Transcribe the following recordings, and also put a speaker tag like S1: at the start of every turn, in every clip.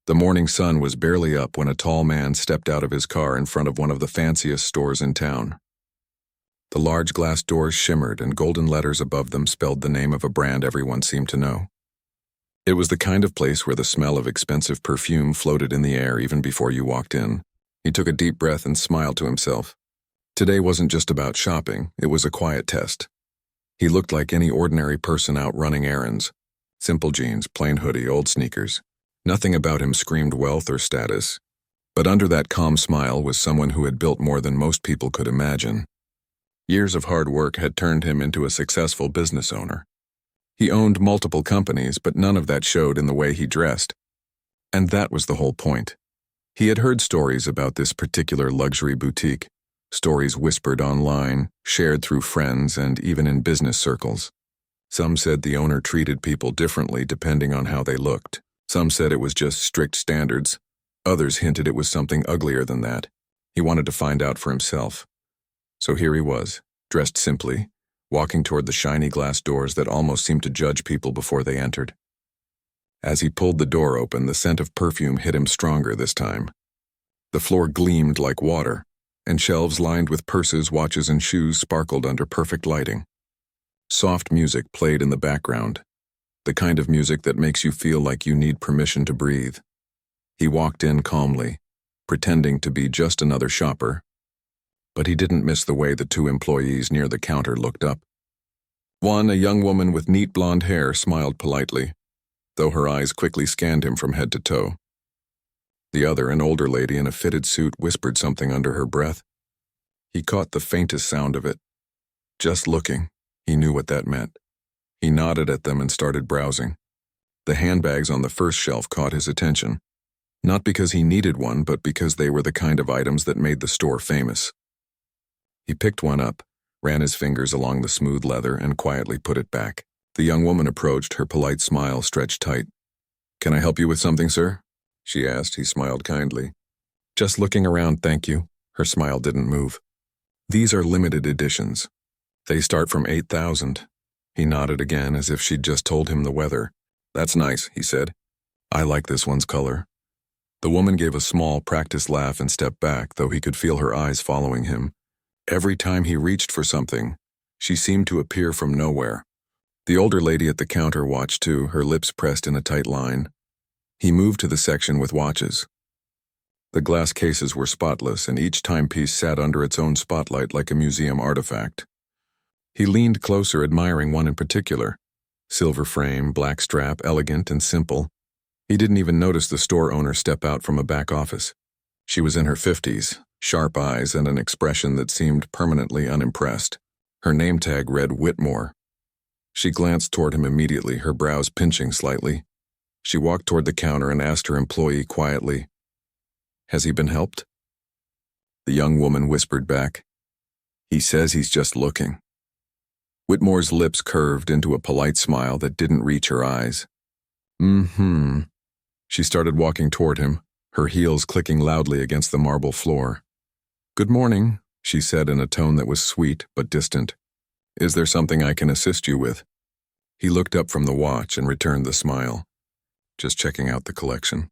S1: The morning sun was barely up when a tall man stepped out of his car in front of one of the fanciest stores in town. The large glass doors shimmered and golden letters above them spelled the name of a brand everyone seemed to know. It was the kind of place where the smell of expensive perfume floated in the air even before you walked in. He took a deep breath and smiled to himself. Today wasn't just about shopping, it was a quiet test. He looked like any ordinary person out running errands. Simple jeans, plain hoodie, old sneakers. Nothing about him screamed wealth or status. But under that calm smile was someone who had built more than most people could imagine. Years of hard work had turned him into a successful business owner. He owned multiple companies, but none of that showed in the way he dressed. And that was the whole point. He had heard stories about this particular luxury boutique, stories whispered online, shared through friends, and even in business circles. Some said the owner treated people differently depending on how they looked. Some said it was just strict standards. Others hinted it was something uglier than that. He wanted to find out for himself. So here he was, dressed simply, walking toward the shiny glass doors that almost seemed to judge people before they entered. As he pulled the door open, the scent of perfume hit him stronger this time. The floor gleamed like water, and shelves lined with purses, watches, and shoes sparkled under perfect lighting. Soft music played in the background, the kind of music that makes you feel like you need permission to breathe. He walked in calmly, pretending to be just another shopper, but he didn't miss the way the two employees near the counter looked up. One, a young woman with neat blonde hair, smiled politely, though her eyes quickly scanned him from head to toe. The other, an older lady in a fitted suit, whispered something under her breath. He caught the faintest sound of it. Just looking, he knew what that meant. He nodded at them and started browsing. The handbags on the first shelf caught his attention, not because he needed one, but because they were the kind of items that made the store famous. He picked one up, ran his fingers along the smooth leather, and quietly put it back. The young woman approached, her polite smile stretched tight. "Can I help you with something, sir?" she asked. He smiled kindly. "Just looking around, thank you." Her smile didn't move. "These are limited editions. They start from 8,000. He nodded again, as if she'd just told him the weather. "That's nice," he said. "I like this one's color." The woman gave a small, practiced laugh and stepped back, though he could feel her eyes following him. Every time he reached for something, she seemed to appear from nowhere. The older lady at the counter watched too, her lips pressed in a tight line. He moved to the section with watches. The glass cases were spotless, and each timepiece sat under its own spotlight like a museum artifact. He leaned closer, admiring one in particular. Silver frame, black strap, elegant and simple. He didn't even notice the store owner step out from a back office. She was in her 50s, sharp eyes and an expression that seemed permanently unimpressed. Her name tag read Whitmore. She glanced toward him immediately, her brows pinching slightly. She walked toward the counter and asked her employee quietly, "Has he been helped?" The young woman whispered back, "He says he's just looking." Whitmore's lips curved into a polite smile that didn't reach her eyes. "Mm-hmm." She started walking toward him, her heels clicking loudly against the marble floor. "Good morning," she said in a tone that was sweet but distant. "Is there something I can assist you with?" He looked up from the watch and returned the smile. "Just checking out the collection.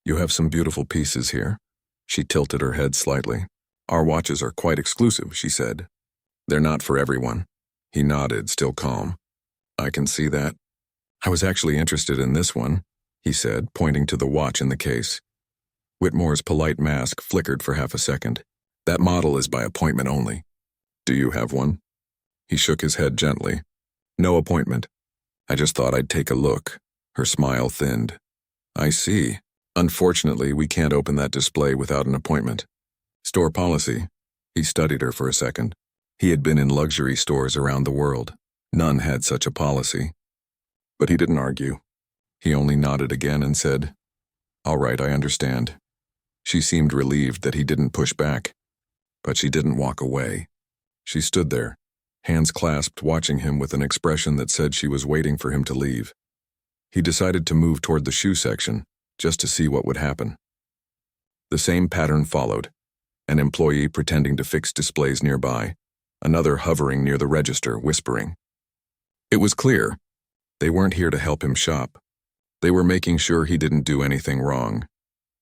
S1: You have some beautiful pieces here." She tilted her head slightly. "Our watches are quite exclusive," she said. "They're not for everyone." He nodded, still calm. "I can see that. I was actually interested in this one," he said, pointing to the watch in the case. Whitmore's polite mask flickered for half a second. "That model is by appointment only. Do you have one?" He shook his head gently. "No appointment. I just thought I'd take a look." Her smile thinned. "I see. Unfortunately, we can't open that display without an appointment. Store policy." He studied her for a second. He had been in luxury stores around the world. None had such a policy. But he didn't argue. He only nodded again and said, "All right, I understand." She seemed relieved that he didn't push back. But she didn't walk away. She stood there, hands clasped, watching him with an expression that said she was waiting for him to leave. He decided to move toward the shoe section, just to see what would happen. The same pattern followed, an employee pretending to fix displays nearby, another hovering near the register, whispering. It was clear. They weren't here to help him shop. They were making sure he didn't do anything wrong.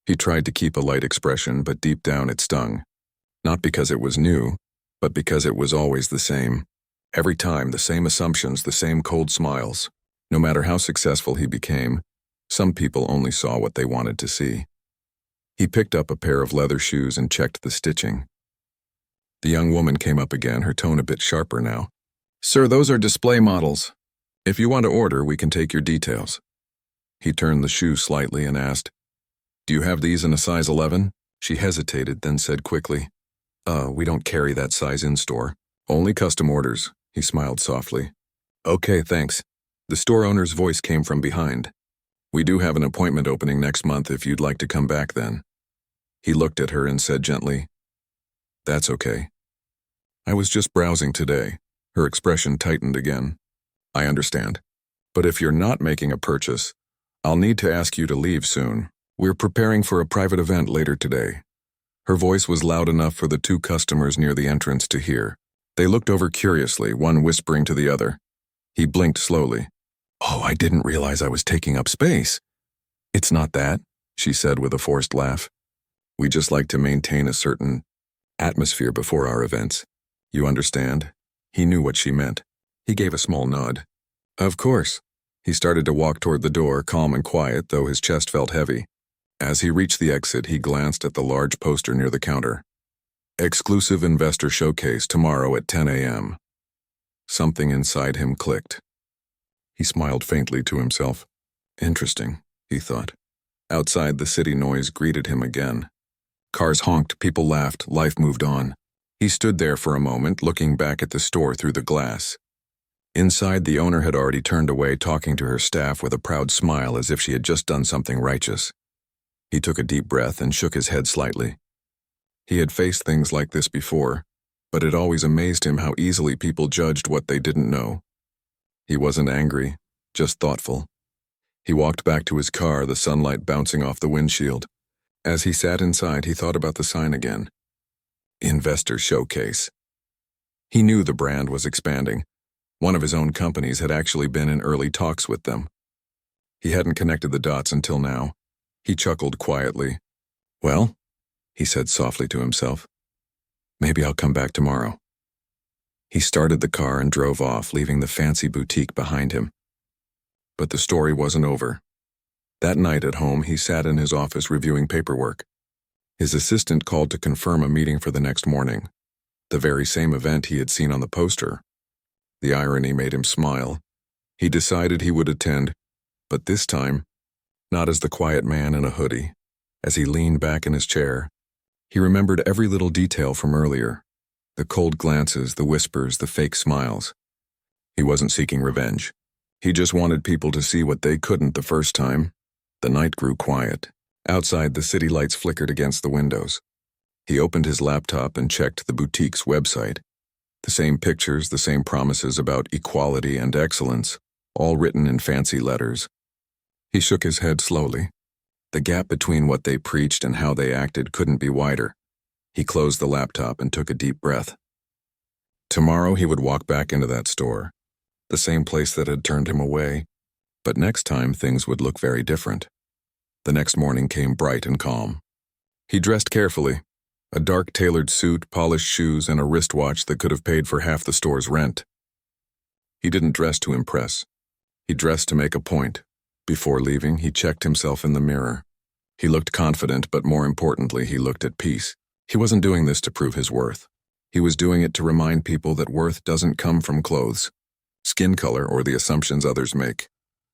S1: He tried to keep a light expression, but deep down it stung. Not because it was new, but because it was always the same. Every time, the same assumptions, the same cold smiles. No matter how successful he became, some people only saw what they wanted to see. He picked up a pair of leather shoes and checked the stitching. The young woman came up again, her tone a bit sharper now. "Sir, those are display models. If you want to order, we can take your details." He turned the shoe slightly and asked, "Do you have these in a size 11? She hesitated, then said quickly, We don't carry that size in-store. Only custom orders." He smiled softly. "Okay, thanks." The store owner's voice came from behind. "We do have an appointment opening next month if you'd like to come back then." He looked at her and said gently, "That's okay. I was just browsing today." Her expression tightened again. "I understand. But if you're not making a purchase, I'll need to ask you to leave soon. We're preparing for a private event later today." Her voice was loud enough for the two customers near the entrance to hear. They looked over curiously, one whispering to the other. He blinked slowly. "Oh, I didn't realize I was taking up space." "It's not that," she said with a forced laugh. "We just like to maintain a certain atmosphere before our events. You understand?" He knew what she meant. He gave a small nod. "Of course." He started to walk toward the door, calm and quiet, though his chest felt heavy. As he reached the exit, he glanced at the large poster near the counter. "Exclusive Investor Showcase tomorrow at 10 a.m. Something inside him clicked. He smiled faintly to himself. Interesting, he thought. Outside, the city noise greeted him again. Cars honked, people laughed, life moved on. He stood there for a moment, looking back at the store through the glass. Inside, the owner had already turned away, talking to her staff with a proud smile as if she had just done something righteous. He took a deep breath and shook his head slightly. He had faced things like this before, but it always amazed him how easily people judged what they didn't know. He wasn't angry, just thoughtful. He walked back to his car, the sunlight bouncing off the windshield. As he sat inside, he thought about the sign again. Investor Showcase. He knew the brand was expanding. One of his own companies had actually been in early talks with them. He hadn't connected the dots until now. He chuckled quietly. "Well," he said softly to himself, "maybe I'll come back tomorrow." He started the car and drove off, leaving the fancy boutique behind him. But the story wasn't over. That night at home, he sat in his office reviewing paperwork. His assistant called to confirm a meeting for the next morning, the very same event he had seen on the poster. The irony made him smile. He decided he would attend, but this time, not as the quiet man in a hoodie. As he leaned back in his chair, he remembered every little detail from earlier. The cold glances, the whispers, the fake smiles. He wasn't seeking revenge. He just wanted people to see what they couldn't the first time. The night grew quiet. Outside, the city lights flickered against the windows. He opened his laptop and checked the boutique's website. The same pictures, the same promises about equality and excellence, all written in fancy letters. He shook his head slowly. The gap between what they preached and how they acted couldn't be wider. He closed the laptop and took a deep breath. Tomorrow he would walk back into that store, the same place that had turned him away, but next time things would look very different. The next morning came bright and calm. He dressed carefully, a dark tailored suit, polished shoes, and a wristwatch that could have paid for half the store's rent. He didn't dress to impress. He dressed to make a point. Before leaving, he checked himself in the mirror. He looked confident, but more importantly, he looked at peace. He wasn't doing this to prove his worth. He was doing it to remind people that worth doesn't come from clothes, skin color, or the assumptions others make.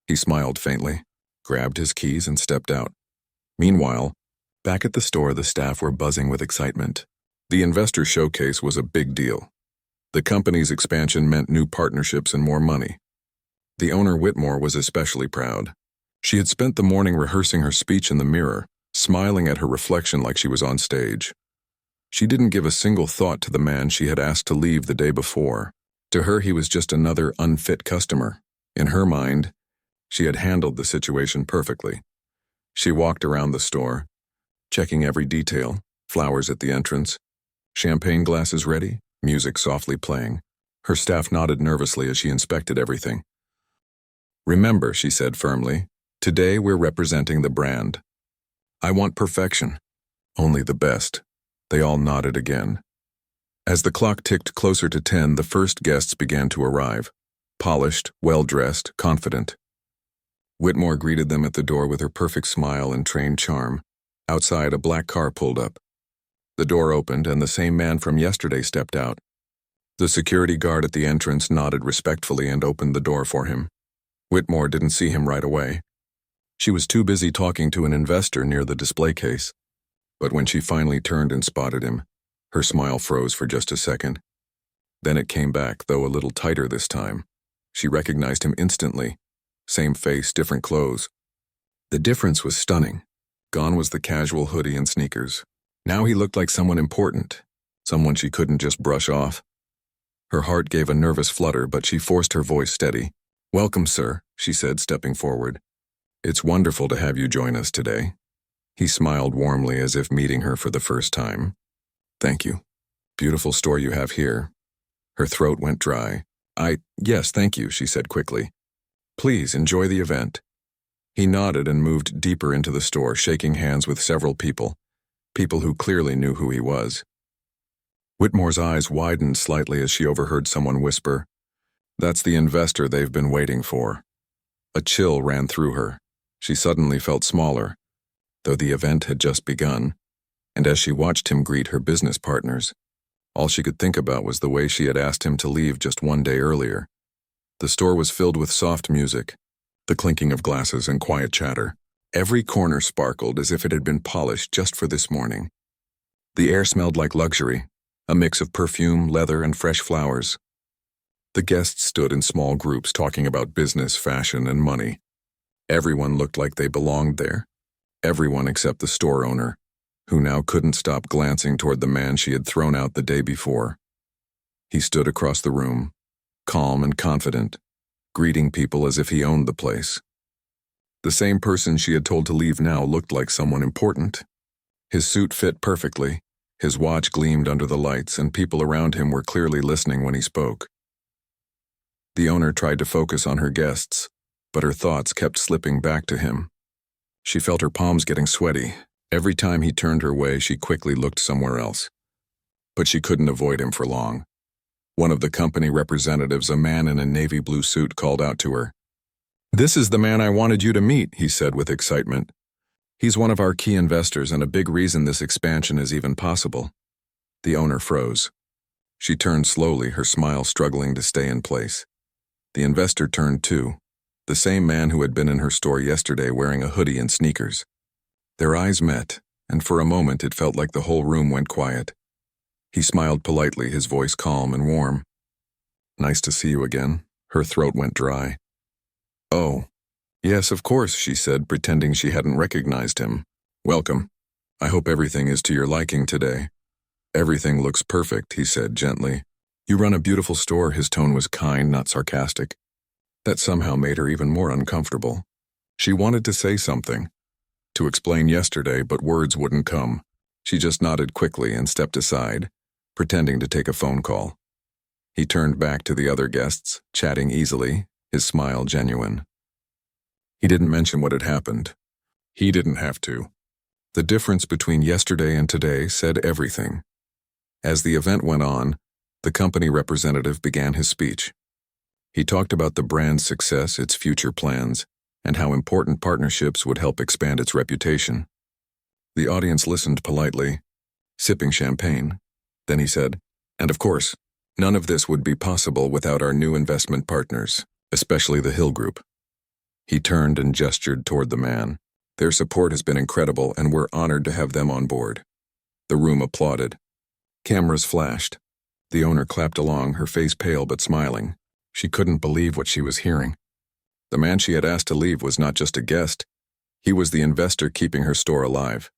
S1: He smiled faintly, grabbed his keys, and stepped out. Meanwhile, back at the store, the staff were buzzing with excitement. The Investor Showcase was a big deal. The company's expansion meant new partnerships and more money. The owner, Whitmore, was especially proud. She had spent the morning rehearsing her speech in the mirror, smiling at her reflection like she was on stage. She didn't give a single thought to the man she had asked to leave the day before. To her, he was just another unfit customer. In her mind, she had handled the situation perfectly. She walked around the store, checking every detail, flowers at the entrance, champagne glasses ready, music softly playing. Her staff nodded nervously as she inspected everything. "Remember," she said firmly, Today we're representing the brand. I want perfection. Only the best. They all nodded again. As the clock ticked closer to 10, the first guests began to arrive. Polished, well-dressed, confident. Whitmore greeted them at the door with her perfect smile and trained charm. Outside, a black car pulled up. The door opened and the same man from yesterday stepped out. The security guard at the entrance nodded respectfully and opened the door for him. Whitmore didn't see him right away. She was too busy talking to an investor near the display case. But when she finally turned and spotted him, her smile froze for just a second. Then it came back, though a little tighter this time. She recognized him instantly. Same face, different clothes. The difference was stunning. Gone was the casual hoodie and sneakers. Now he looked like someone important, someone she couldn't just brush off. Her heart gave a nervous flutter, but she forced her voice steady. "Welcome, sir," she said, stepping forward. "It's wonderful to have you join us today." He smiled warmly as if meeting her for the first time. "Thank you. Beautiful store you have here." Her throat went dry. Yes, thank you," she said quickly. "Please enjoy the event." He nodded and moved deeper into the store, shaking hands with several people who clearly knew who he was. Whitmore's eyes widened slightly as she overheard someone whisper, "That's the investor they've been waiting for." A chill ran through her. She suddenly felt smaller, though the event had just begun, and as she watched him greet her business partners, all she could think about was the way she had asked him to leave just one day earlier. The store was filled with soft music, the clinking of glasses and quiet chatter. Every corner sparkled as if it had been polished just for this morning. The air smelled like luxury, a mix of perfume, leather, and fresh flowers. The guests stood in small groups talking about business, fashion, and money. Everyone looked like they belonged there. Everyone except the store owner, who now couldn't stop glancing toward the man she had thrown out the day before. He stood across the room, calm and confident, greeting people as if he owned the place. The same person she had told to leave now looked like someone important. His suit fit perfectly, his watch gleamed under the lights, and people around him were clearly listening when he spoke. The owner tried to focus on her guests, but her thoughts kept slipping back to him. She felt her palms getting sweaty. Every time he turned her way, she quickly looked somewhere else. But she couldn't avoid him for long. One of the company representatives, a man in a navy blue suit, called out to her. "This is the man I wanted you to meet," he said with excitement. "He's one of our key investors and a big reason this expansion is even possible." The owner froze. She turned slowly, her smile struggling to stay in place. The investor turned too, the same man who had been in her store yesterday wearing a hoodie and sneakers. Their eyes met, and for a moment it felt like the whole room went quiet. He smiled politely, his voice calm and warm. "Nice to see you again." Her throat went dry. "Oh, yes, of course," she said, pretending she hadn't recognized him. "Welcome. I hope everything is to your liking today." "Everything looks perfect," he said gently. "You run a beautiful store." His tone was kind, not sarcastic. That somehow made her even more uncomfortable. She wanted to say something, to explain yesterday, but words wouldn't come. She just nodded quickly and stepped aside, pretending to take a phone call. He turned back to the other guests, chatting easily, his smile genuine. He didn't mention what had happened. He didn't have to. The difference between yesterday and today said everything. As the event went on, the company representative began his speech. He talked about the brand's success, its future plans, and how important partnerships would help expand its reputation. The audience listened politely, sipping champagne. Then he said, "And of course, none of this would be possible without our new investment partners, especially the Hill Group." He turned and gestured toward the man. "Their support has been incredible, and we're honored to have them on board." The room applauded. Cameras flashed. The owner clapped along, her face pale but smiling. She couldn't believe what she was hearing. The man she had asked to leave was not just a guest. He was the investor keeping her store alive.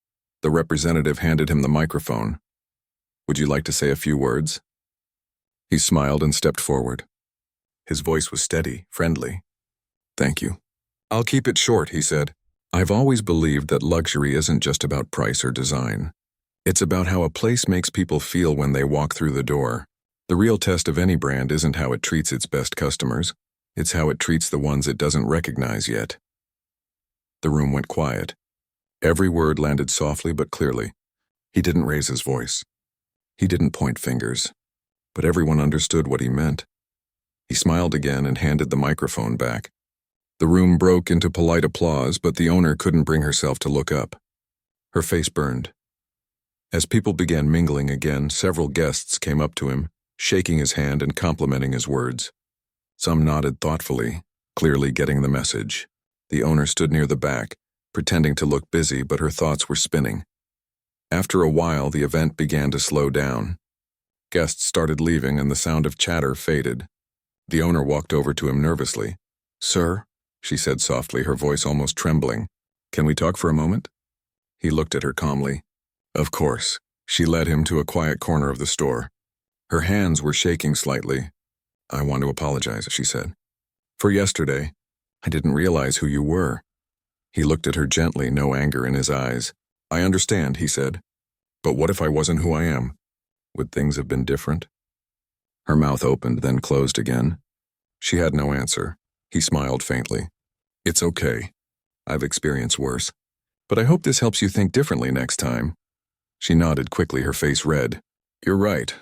S1: The representative handed him the microphone. "Would you like to say a few words?" He smiled and stepped forward. His voice was steady, friendly. "Thank you. I'll keep it short," he said. "I've always believed that luxury isn't just about price or design. It's about how a place makes people feel when they walk through the door. The real test of any brand isn't how it treats its best customers. It's how it treats the ones it doesn't recognize yet." The room went quiet. Every word landed softly but clearly. He didn't raise his voice. He didn't point fingers. But everyone understood what he meant. He smiled again and handed the microphone back. The room broke into polite applause, but the owner couldn't bring herself to look up. Her face burned. As people began mingling again, several guests came up to him, shaking his hand and complimenting his words. Some nodded thoughtfully, clearly getting the message. The owner stood near the back, pretending to look busy, but her thoughts were spinning. After a while, the event began to slow down. Guests started leaving and the sound of chatter faded. The owner walked over to him nervously. "Sir," she said softly, her voice almost trembling. "Can we talk for a moment?" He looked at her calmly. Of course. She led him to a quiet corner of the store. Her hands were shaking slightly. "I want to apologize," she said. "For yesterday. I didn't realize who you were." He looked at her gently, no anger in his eyes. "I understand," he said. "But what if I wasn't who I am? Would things have been different?" Her mouth opened, then closed again. She had no answer. He smiled faintly. "It's okay. I've experienced worse. But I hope this helps you think differently next time." She nodded quickly, her face red. "You're right.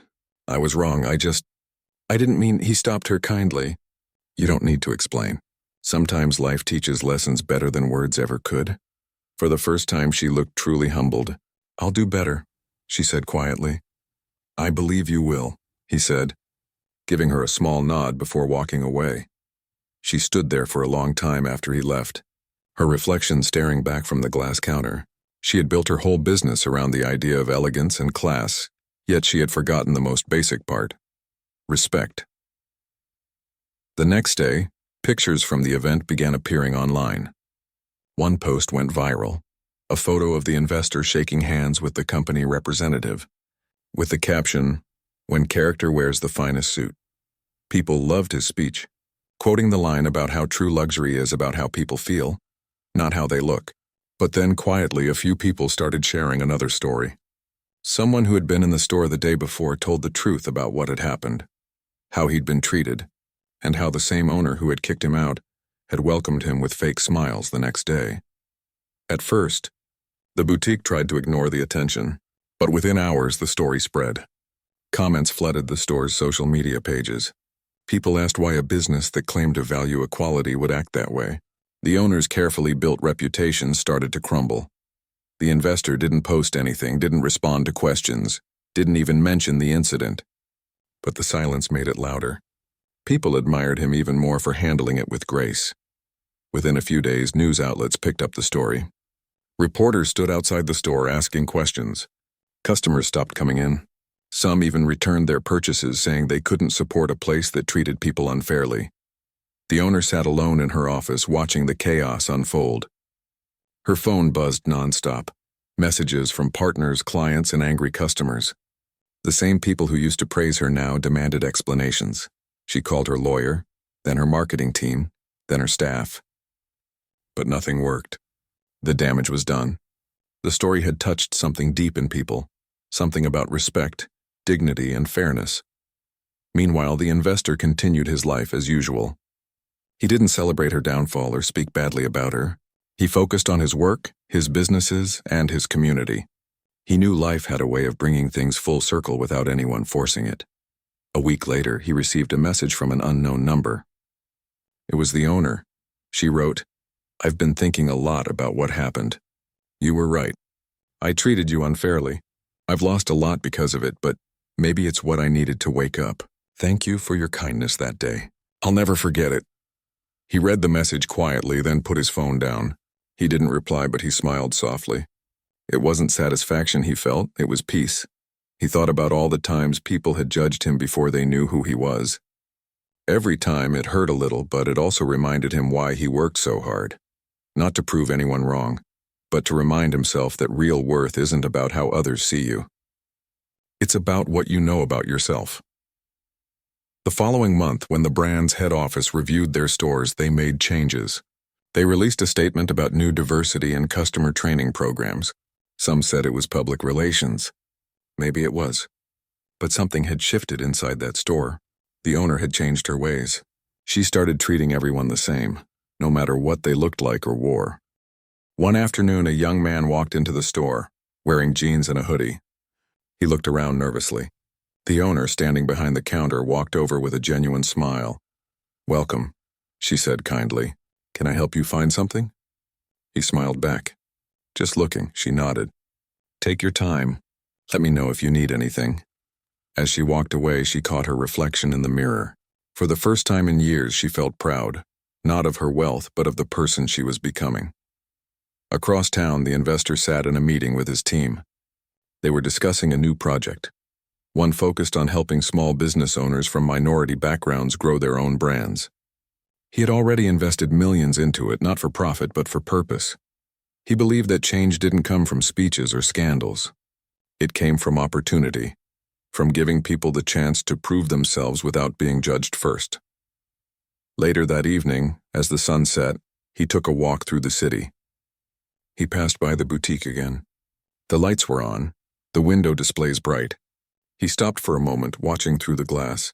S1: I was wrong. I didn't mean—" He stopped her kindly. "You don't need to explain. Sometimes life teaches lessons better than words ever could." For the first time, she looked truly humbled. "I'll do better," she said quietly. "I believe you will," he said, giving her a small nod before walking away. She stood there for a long time after he left, her reflection staring back from the glass counter. She had built her whole business around the idea of elegance and class, yet she had forgotten the most basic part: respect. The next day, pictures from the event began appearing online. One post went viral, a photo of the investor shaking hands with the company representative, with the caption, "When character wears the finest suit." People loved his speech, quoting the line about how true luxury is about how people feel, not how they look. But then quietly a few people started sharing another story. Someone who had been in the store the day before told the truth about what had happened, how he'd been treated, and how the same owner who had kicked him out had welcomed him with fake smiles the next day. At first, the boutique tried to ignore the attention, but within hours the story spread. Comments flooded the store's social media pages. People asked why a business that claimed to value equality would act that way. The owner's carefully built reputation started to crumble. The investor didn't post anything, didn't respond to questions, didn't even mention the incident. But the silence made it louder. People admired him even more for handling it with grace. Within a few days, news outlets picked up the story. Reporters stood outside the store asking questions. Customers stopped coming in. Some even returned their purchases, saying they couldn't support a place that treated people unfairly. The owner sat alone in her office, watching the chaos unfold. Her phone buzzed nonstop, messages from partners, clients, and angry customers. The same people who used to praise her now demanded explanations. She called her lawyer, then her marketing team, then her staff. But nothing worked. The damage was done. The story had touched something deep in people, something about respect, dignity, and fairness. Meanwhile, the investor continued his life as usual. He didn't celebrate her downfall or speak badly about her. He focused on his work, his businesses, and his community. He knew life had a way of bringing things full circle without anyone forcing it. A week later, he received a message from an unknown number. It was the owner. She wrote, "I've been thinking a lot about what happened. You were right. I treated you unfairly. I've lost a lot because of it, but maybe it's what I needed to wake up. Thank you for your kindness that day. I'll never forget it." He read the message quietly, then put his phone down. He didn't reply, but he smiled softly. It wasn't satisfaction he felt, it was peace. He thought about all the times people had judged him before they knew who he was. Every time it hurt a little, but it also reminded him why he worked so hard. Not to prove anyone wrong, but to remind himself that real worth isn't about how others see you. It's about what you know about yourself. The following month, when the brand's head office reviewed their stores, they made changes. They released a statement about new diversity and customer training programs. Some said it was public relations. Maybe it was. But something had shifted inside that store. The owner had changed her ways. She started treating everyone the same, no matter what they looked like or wore. One afternoon, a young man walked into the store, wearing jeans and a hoodie. He looked around nervously. The owner, standing behind the counter, walked over with a genuine smile. "Welcome," she said kindly. "Can I help you find something?" He smiled back. "Just looking," she nodded. "Take your time. Let me know if you need anything." As she walked away, she caught her reflection in the mirror. For the first time in years, she felt proud, not of her wealth, but of the person she was becoming. Across town, the investor sat in a meeting with his team. They were discussing a new project, one focused on helping small business owners from minority backgrounds grow their own brands. He had already invested millions into it, not for profit, but for purpose. He believed that change didn't come from speeches or scandals. It came from opportunity, from giving people the chance to prove themselves without being judged first. Later that evening, as the sun set, he took a walk through the city. He passed by the boutique again. The lights were on, the window displays bright. He stopped for a moment, watching through the glass.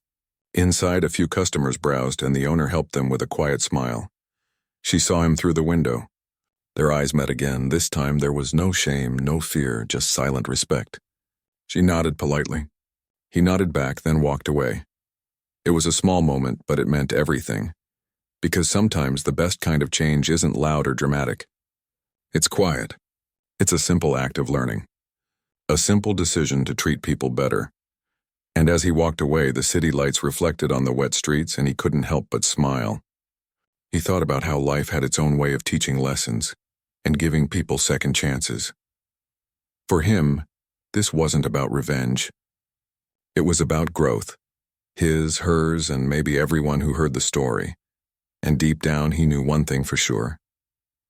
S1: Inside, a few customers browsed, and the owner helped them with a quiet smile. She saw him through the window. Their eyes met again. This time there was no shame, no fear, just silent respect. She nodded politely. He nodded back, then walked away. It was a small moment, but it meant everything. Because sometimes the best kind of change isn't loud or dramatic. It's quiet. It's a simple act of learning. A simple decision to treat people better. And as he walked away, the city lights reflected on the wet streets, and he couldn't help but smile. He thought about how life had its own way of teaching lessons and giving people second chances. For him, this wasn't about revenge. It was about growth. His, hers, and maybe everyone who heard the story. And deep down, he knew one thing for sure.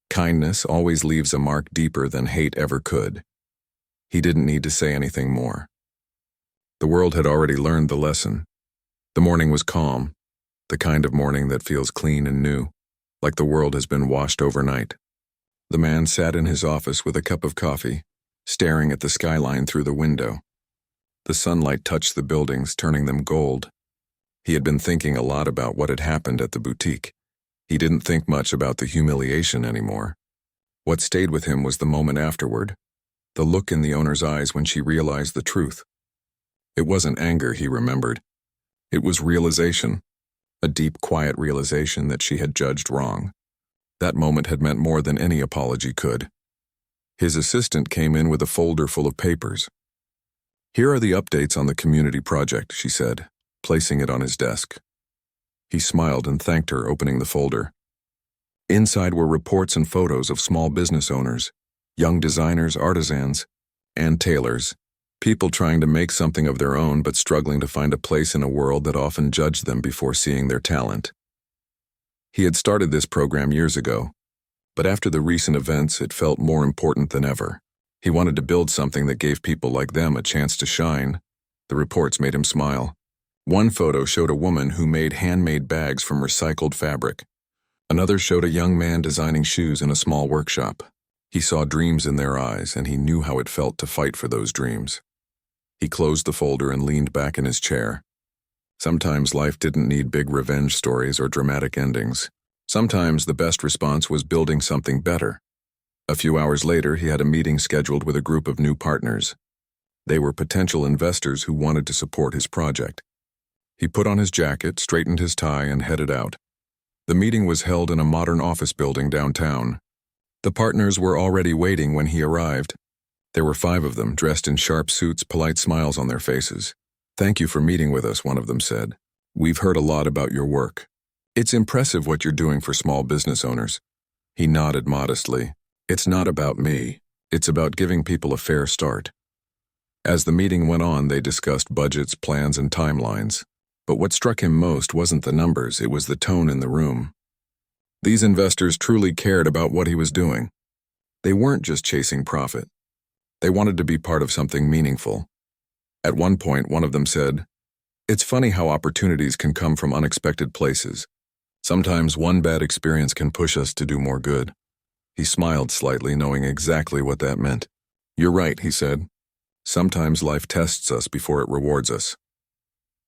S1: Kindness always leaves a mark deeper than hate ever could. He didn't need to say anything more. The world had already learned the lesson. The morning was calm, the kind of morning that feels clean and new, like the world has been washed overnight. The man sat in his office with a cup of coffee, staring at the skyline through the window. The sunlight touched the buildings, turning them gold. He had been thinking a lot about what had happened at the boutique. He didn't think much about the humiliation anymore. What stayed with him was the moment afterward, the look in the owner's eyes when she realized the truth. It wasn't anger, he remembered. It was realization, a deep, quiet realization that she had judged wrong. That moment had meant more than any apology could. His assistant came in with a folder full of papers. "Here are the updates on the community project," she said, placing it on his desk. He smiled and thanked her, opening the folder. Inside were reports and photos of small business owners, young designers, artisans, and tailors, people trying to make something of their own but struggling to find a place in a world that often judged them before seeing their talent. He had started this program years ago, but after the recent events, it felt more important than ever. He wanted to build something that gave people like them a chance to shine. The reports made him smile. One photo showed a woman who made handmade bags from recycled fabric. Another showed a young man designing shoes in a small workshop. He saw dreams in their eyes, and he knew how it felt to fight for those dreams. He closed the folder and leaned back in his chair. Sometimes life didn't need big revenge stories or dramatic endings. Sometimes the best response was building something better. A few hours later, he had a meeting scheduled with a group of new partners. They were potential investors who wanted to support his project. He put on his jacket, straightened his tie, and headed out. The meeting was held in a modern office building downtown. The partners were already waiting when he arrived. There were 5 of them, dressed in sharp suits, polite smiles on their faces. "Thank you for meeting with us," one of them said. "We've heard a lot about your work. It's impressive what you're doing for small business owners." He nodded modestly. "It's not about me. It's about giving people a fair start." As the meeting went on, they discussed budgets, plans, and timelines. But what struck him most wasn't the numbers, it was the tone in the room. These investors truly cared about what he was doing. They weren't just chasing profit. They wanted to be part of something meaningful. At one point, one of them said, "It's funny how opportunities can come from unexpected places. Sometimes one bad experience can push us to do more good." He smiled slightly, knowing exactly what that meant. "You're right," he said. "Sometimes life tests us before it rewards us."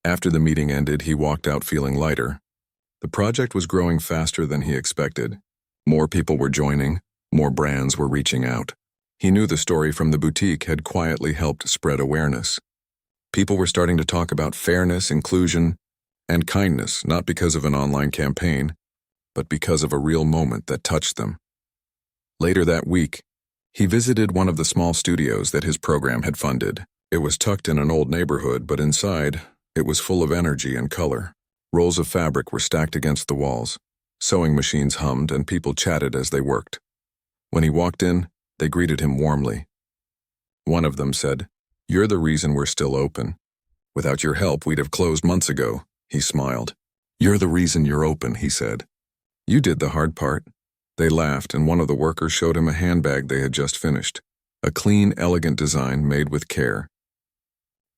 S1: After the meeting ended, he walked out feeling lighter. The project was growing faster than he expected. More people were joining, More brands were reaching out. He knew the story from the boutique had quietly helped spread awareness. People were starting to talk about fairness, inclusion, and kindness, not because of an online campaign, but because of a real moment that touched them. Later that week, he visited one of the small studios that his program had funded. It was tucked in an old neighborhood, but inside, it was full of energy and color. Rolls of fabric were stacked against the walls. Sewing machines hummed and people chatted as they worked. When he walked in, they greeted him warmly. One of them said, "You're the reason we're still open. Without your help, we'd have closed months ago." He smiled. "You're the reason you're open," he said. "You did the hard part." They laughed, and one of the workers showed him a handbag they had just finished. A clean, elegant design made with care.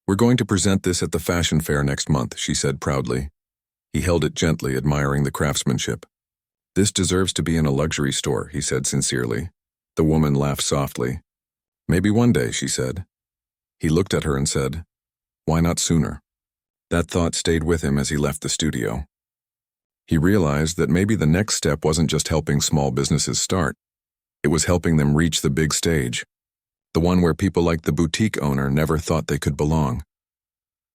S1: "We're going to present this at the fashion fair next month," she said proudly. He held it gently, admiring the craftsmanship. "This deserves to be in a luxury store," he said sincerely. The woman laughed softly. "Maybe one day," she said. He looked at her and said, "Why not sooner?" That thought stayed with him as he left the studio. He realized that maybe the next step wasn't just helping small businesses start. It was helping them reach the big stage, the one where people like the boutique owner never thought they could belong.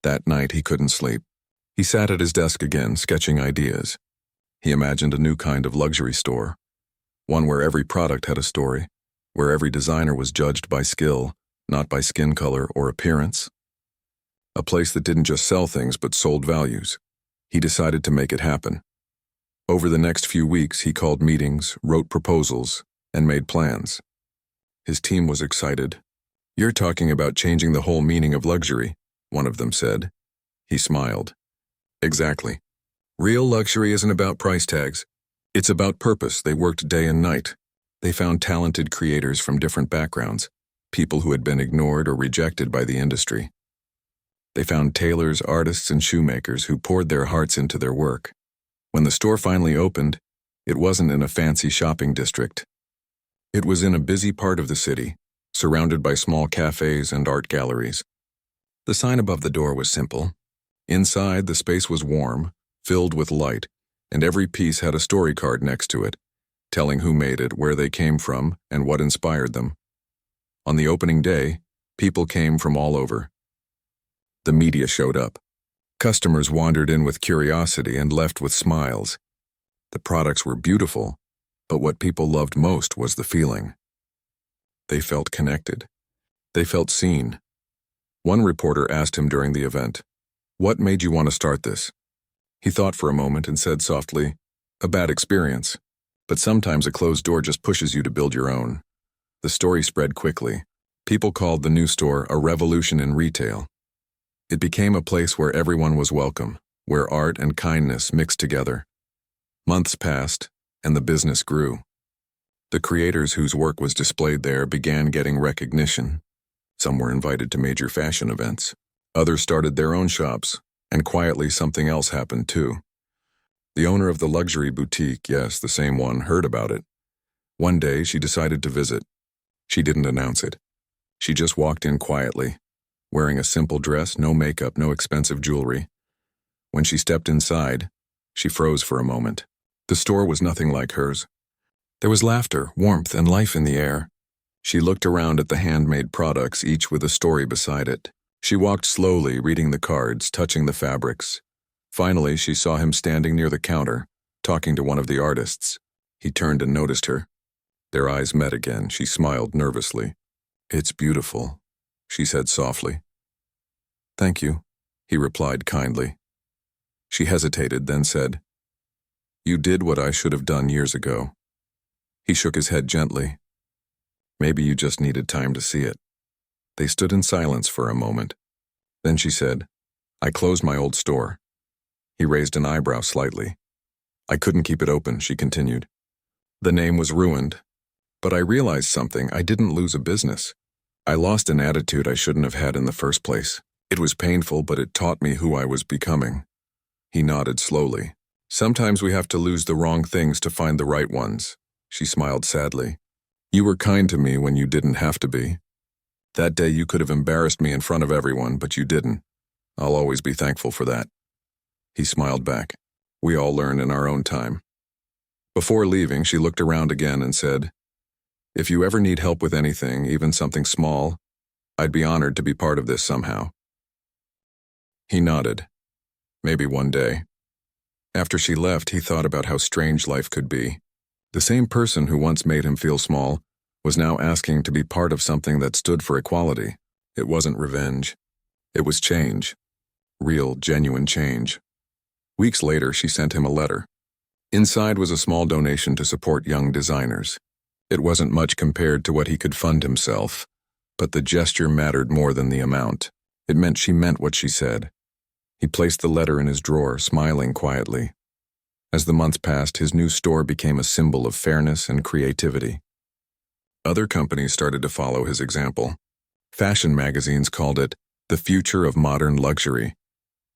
S1: That night he couldn't sleep. He sat at his desk again, sketching ideas. He imagined a new kind of luxury store, one where every product had a story, where every designer was judged by skill, not by skin color or appearance. A place that didn't just sell things but sold values. He decided to make it happen. Over the next few weeks, he called meetings, wrote proposals, and made plans. His team was excited. "You're talking about changing the whole meaning of luxury," one of them said. He smiled. "Exactly. Real luxury isn't about price tags. It's about purpose." They worked day and night. They found talented creators from different backgrounds, people who had been ignored or rejected by the industry. They found tailors, artists, and shoemakers who poured their hearts into their work. When the store finally opened, it wasn't in a fancy shopping district. It was in a busy part of the city, surrounded by small cafes and art galleries. The sign above the door was simple. Inside, the space was warm, filled with light, and every piece had a story card next to it, telling who made it, where they came from, and what inspired them. On the opening day, people came from all over. The media showed up. Customers wandered in with curiosity and left with smiles. The products were beautiful, but what people loved most was the feeling. They felt connected. They felt seen. One reporter asked him during the event, "What made you want to start this?" He thought for a moment and said softly, "A bad experience. But sometimes a closed door just pushes you to build your own." The story spread quickly. People called the new store a revolution in retail. It became a place where everyone was welcome, where art and kindness mixed together. Months passed, and the business grew. The creators whose work was displayed there began getting recognition. Some were invited to major fashion events. Others started their own shops, and quietly something else happened too. The owner of the luxury boutique, yes, the same one, heard about it. One day, she decided to visit. She didn't announce it. She just walked in quietly, wearing a simple dress, no makeup, no expensive jewelry. When she stepped inside, she froze for a moment. The store was nothing like hers. There was laughter, warmth, and life in the air. She looked around at the handmade products, each with a story beside it. She walked slowly, reading the cards, touching the fabrics. Finally, she saw him standing near the counter, talking to one of the artists. He turned and noticed her. Their eyes met again. She smiled nervously. "It's beautiful," she said softly. "Thank you," he replied kindly. She hesitated, then said, "You did what I should have done years ago." He shook his head gently. "Maybe you just needed time to see it." They stood in silence for a moment. Then she said, "I closed my old store." He raised an eyebrow slightly. "I couldn't keep it open," she continued. "The name was ruined. But I realized something. I didn't lose a business. I lost an attitude I shouldn't have had in the first place. It was painful, but it taught me who I was becoming." He nodded slowly. "Sometimes we have to lose the wrong things to find the right ones." She smiled sadly. "You were kind to me when you didn't have to be. That day you could have embarrassed me in front of everyone, but you didn't. I'll always be thankful for that." He smiled back. "We all learn in our own time." Before leaving, she looked around again and said, If you ever need help with anything, even something small, I'd be honored to be part of this somehow." He nodded. Maybe one day. After she left, he thought about how strange life could be. The same person who once made him feel small was now asking to be part of something that stood for equality. It wasn't revenge. It was change. Real, genuine change. Weeks later, she sent him a letter. Inside was a small donation to support young designers. It wasn't much compared to what he could fund himself, but the gesture mattered more than the amount. It meant she meant what she said. He placed the letter in his drawer, smiling quietly. As the months passed, his new store became a symbol of fairness and creativity. Other companies started to follow his example. Fashion magazines called it the future of modern luxury.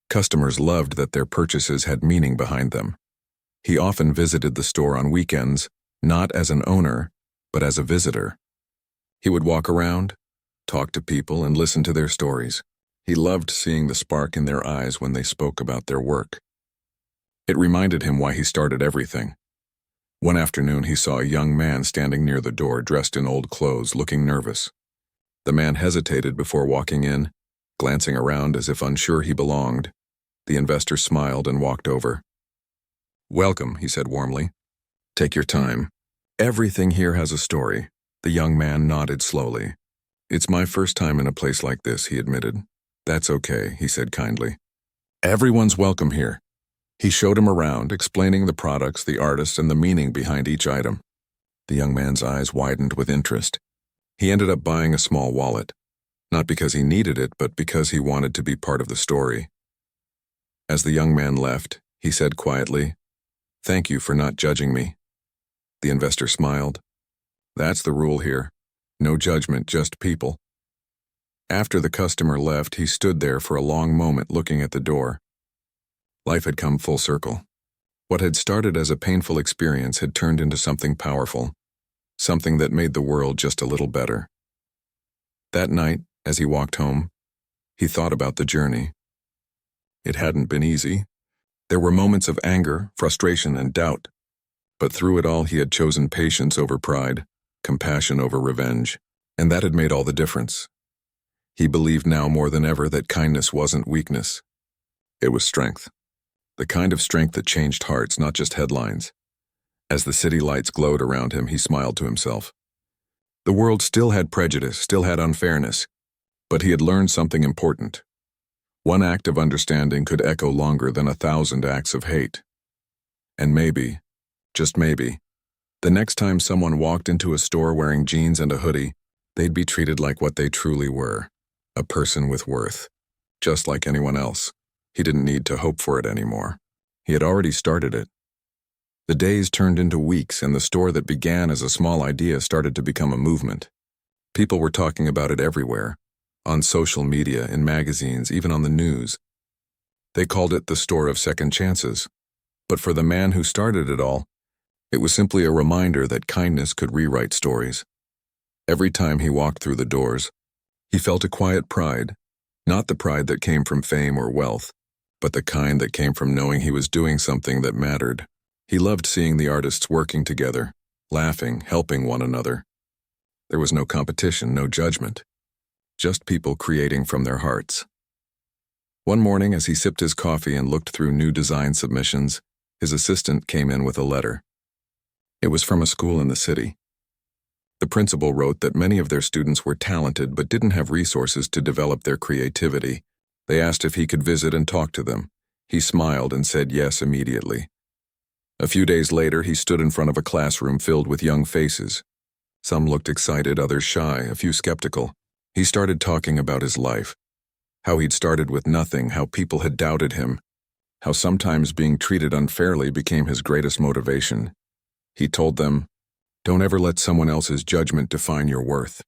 S1: Customers loved that their purchases had meaning behind them. He often visited the store on weekends, not as an owner, but as a visitor. He would walk around, talk to people, and listen to their stories. He loved seeing the spark in their eyes when they spoke about their work. It reminded him why he started everything. One afternoon, he saw a young man standing near the door, dressed in old clothes, looking nervous. The man hesitated before walking in, glancing around as if unsure he belonged. The investor smiled and walked over. "Welcome," he said warmly. "Take your time. Everything here has a story." The young man nodded slowly. "It's my first time in a place like this," he admitted. "That's okay," he said kindly. "Everyone's welcome here." He showed him around, explaining the products, the artists, and the meaning behind each item. The young man's eyes widened with interest. He ended up buying a small wallet, not because he needed it, but because he wanted to be part of the story. As the young man left, he said quietly, "Thank you for not judging me." The investor smiled. "That's the rule here. No judgment, just people." After the customer left, he stood there for a long moment looking at the door. Life had come full circle. What had started as a painful experience had turned into something powerful, something that made the world just a little better. That night, as he walked home, he thought about the journey. It hadn't been easy. There were moments of anger, frustration, and doubt. But through it all, he had chosen patience over pride, compassion over revenge, and that had made all the difference. He believed now more than ever that kindness wasn't weakness. It was strength. The kind of strength that changed hearts, not just headlines. As the city lights glowed around him, he smiled to himself. The world still had prejudice, still had unfairness, but he had learned something important. One act of understanding could echo longer than 1,000 acts of hate. And maybe, just maybe, the next time someone walked into a store wearing jeans and a hoodie, they'd be treated like what they truly were, a person with worth, just like anyone else. He didn't need to hope for it anymore. He had already started it. The days turned into weeks, and the store that began as a small idea started to become a movement. People were talking about it everywhere, on social media, in magazines, even on the news. They called it the store of second chances. But for the man who started it all, it was simply a reminder that kindness could rewrite stories. Every time he walked through the doors, he felt a quiet pride, not the pride that came from fame or wealth, but the kind that came from knowing he was doing something that mattered. He loved seeing the artists working together, laughing, helping one another. There was no competition, no judgment, just people creating from their hearts. One morning, as he sipped his coffee and looked through new design submissions, his assistant came in with a letter. It was from a school in the city. The principal wrote that many of their students were talented but didn't have resources to develop their creativity. They asked if he could visit and talk to them. He smiled and said yes immediately. A few days later, he stood in front of a classroom filled with young faces. Some looked excited, others shy, a few skeptical. He started talking about his life, how he'd started with nothing, how people had doubted him, how sometimes being treated unfairly became his greatest motivation. He told them, "Don't ever let someone else's judgment define your worth.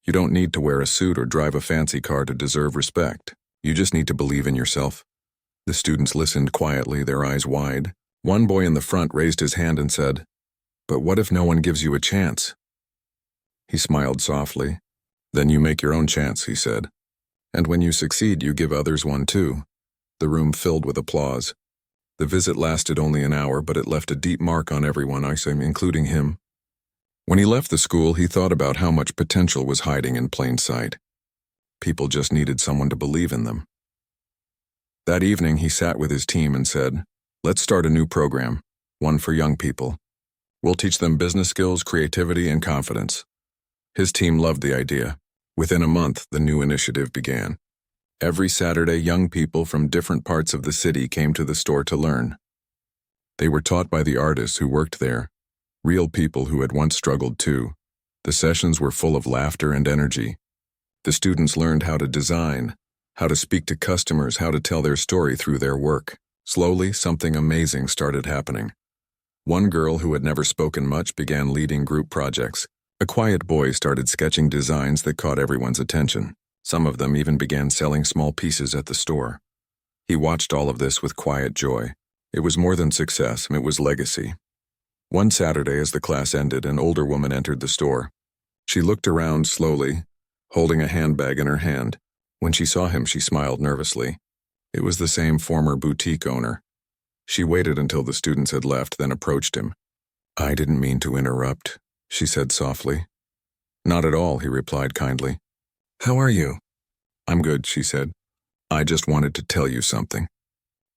S1: You don't need to wear a suit or drive a fancy car to deserve respect. You just need to believe in yourself." The students listened quietly, their eyes wide. One boy in the front raised his hand and said, "But what if no one gives you a chance?" He smiled softly. "Then you make your own chance," he said. "And when you succeed, you give others one too." The room filled with applause. The visit lasted only an hour, but it left a deep mark on everyone, including him. When he left the school, he thought about how much potential was hiding in plain sight. People just needed someone to believe in them. That evening, he sat with his team and said, "Let's start a new program, one for young people. We'll teach them business skills, creativity, and confidence." His team loved the idea. Within a month, the new initiative began. Every Saturday, young people from different parts of the city came to the store to learn. They were taught by the artists who worked there, real people who had once struggled too. The sessions were full of laughter and energy. The students learned how to design, how to speak to customers, how to tell their story through their work. Slowly, something amazing started happening. One girl who had never spoken much began leading group projects. A quiet boy started sketching designs that caught everyone's attention. Some of them even began selling small pieces at the store. He watched all of this with quiet joy. It was more than success, it was legacy. One Saturday, as the class ended, an older woman entered the store. She looked around slowly, holding a handbag in her hand. When she saw him, she smiled nervously. It was the same former boutique owner. She waited until the students had left, then approached him. "I didn't mean to interrupt," she said softly. "Not at all," he replied kindly. "How are you?" "I'm good," she said. "I just wanted to tell you something.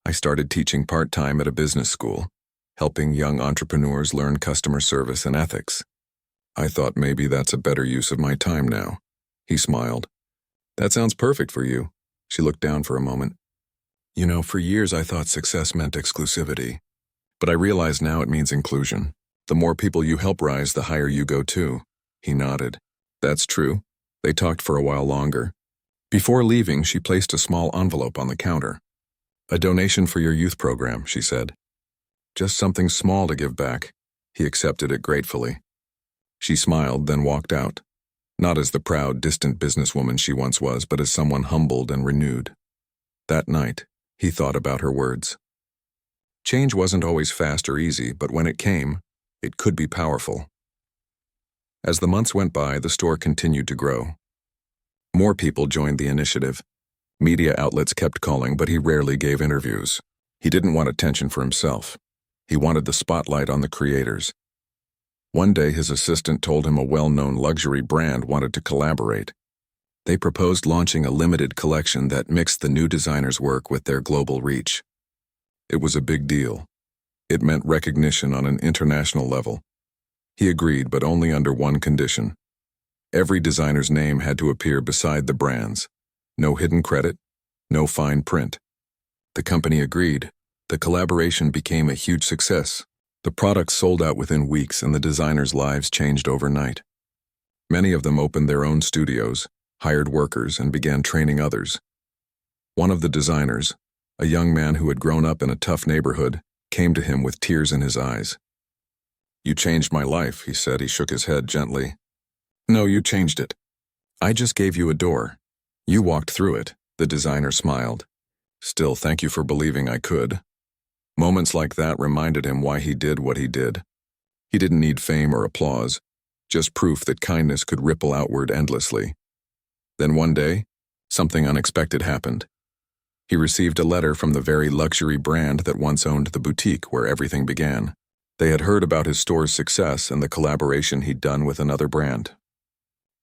S1: I started teaching part-time at a business school, helping young entrepreneurs learn customer service and ethics. I thought maybe that's a better use of my time now." He smiled. "That sounds perfect for you." She looked down for a moment. "You know, for years I thought success meant exclusivity, but I realize now it means inclusion. The more people you help rise, the higher you go too." He nodded. "That's true." They talked for a while longer. Before leaving, she placed a small envelope on the counter. "A donation for your youth program," she said. "Just something small to give back." He accepted it gratefully. She smiled, then walked out. Not as the proud, distant businesswoman she once was, but as someone humbled and renewed. That night, he thought about her words. Change wasn't always fast or easy, but when it came, it could be powerful. As the months went by, the store continued to grow. More people joined the initiative. Media outlets kept calling, but he rarely gave interviews. He didn't want attention for himself. He wanted the spotlight on the creators. One day, his assistant told him a well-known luxury brand wanted to collaborate. They proposed launching a limited collection that mixed the new designer's work with their global reach. It was a big deal. It meant recognition on an international level. He agreed, but only under one condition. Every designer's name had to appear beside the brand's. No hidden credit, no fine print. The company agreed. The collaboration became a huge success. The products sold out within weeks, and the designers' lives changed overnight. Many of them opened their own studios, hired workers, and began training others. One of the designers, a young man who had grown up in a tough neighborhood, came to him with tears in his eyes. "You changed my life," he said. He shook his head gently. "No, you changed it. I just gave you a door. You walked through it." The designer smiled. "Still, thank you for believing I could." Moments like that reminded him why he did what he did. He didn't need fame or applause, just proof that kindness could ripple outward endlessly. Then one day, something unexpected happened. He received a letter from the very luxury brand that once owned the boutique where everything began. They had heard about his store's success and the collaboration he'd done with another brand.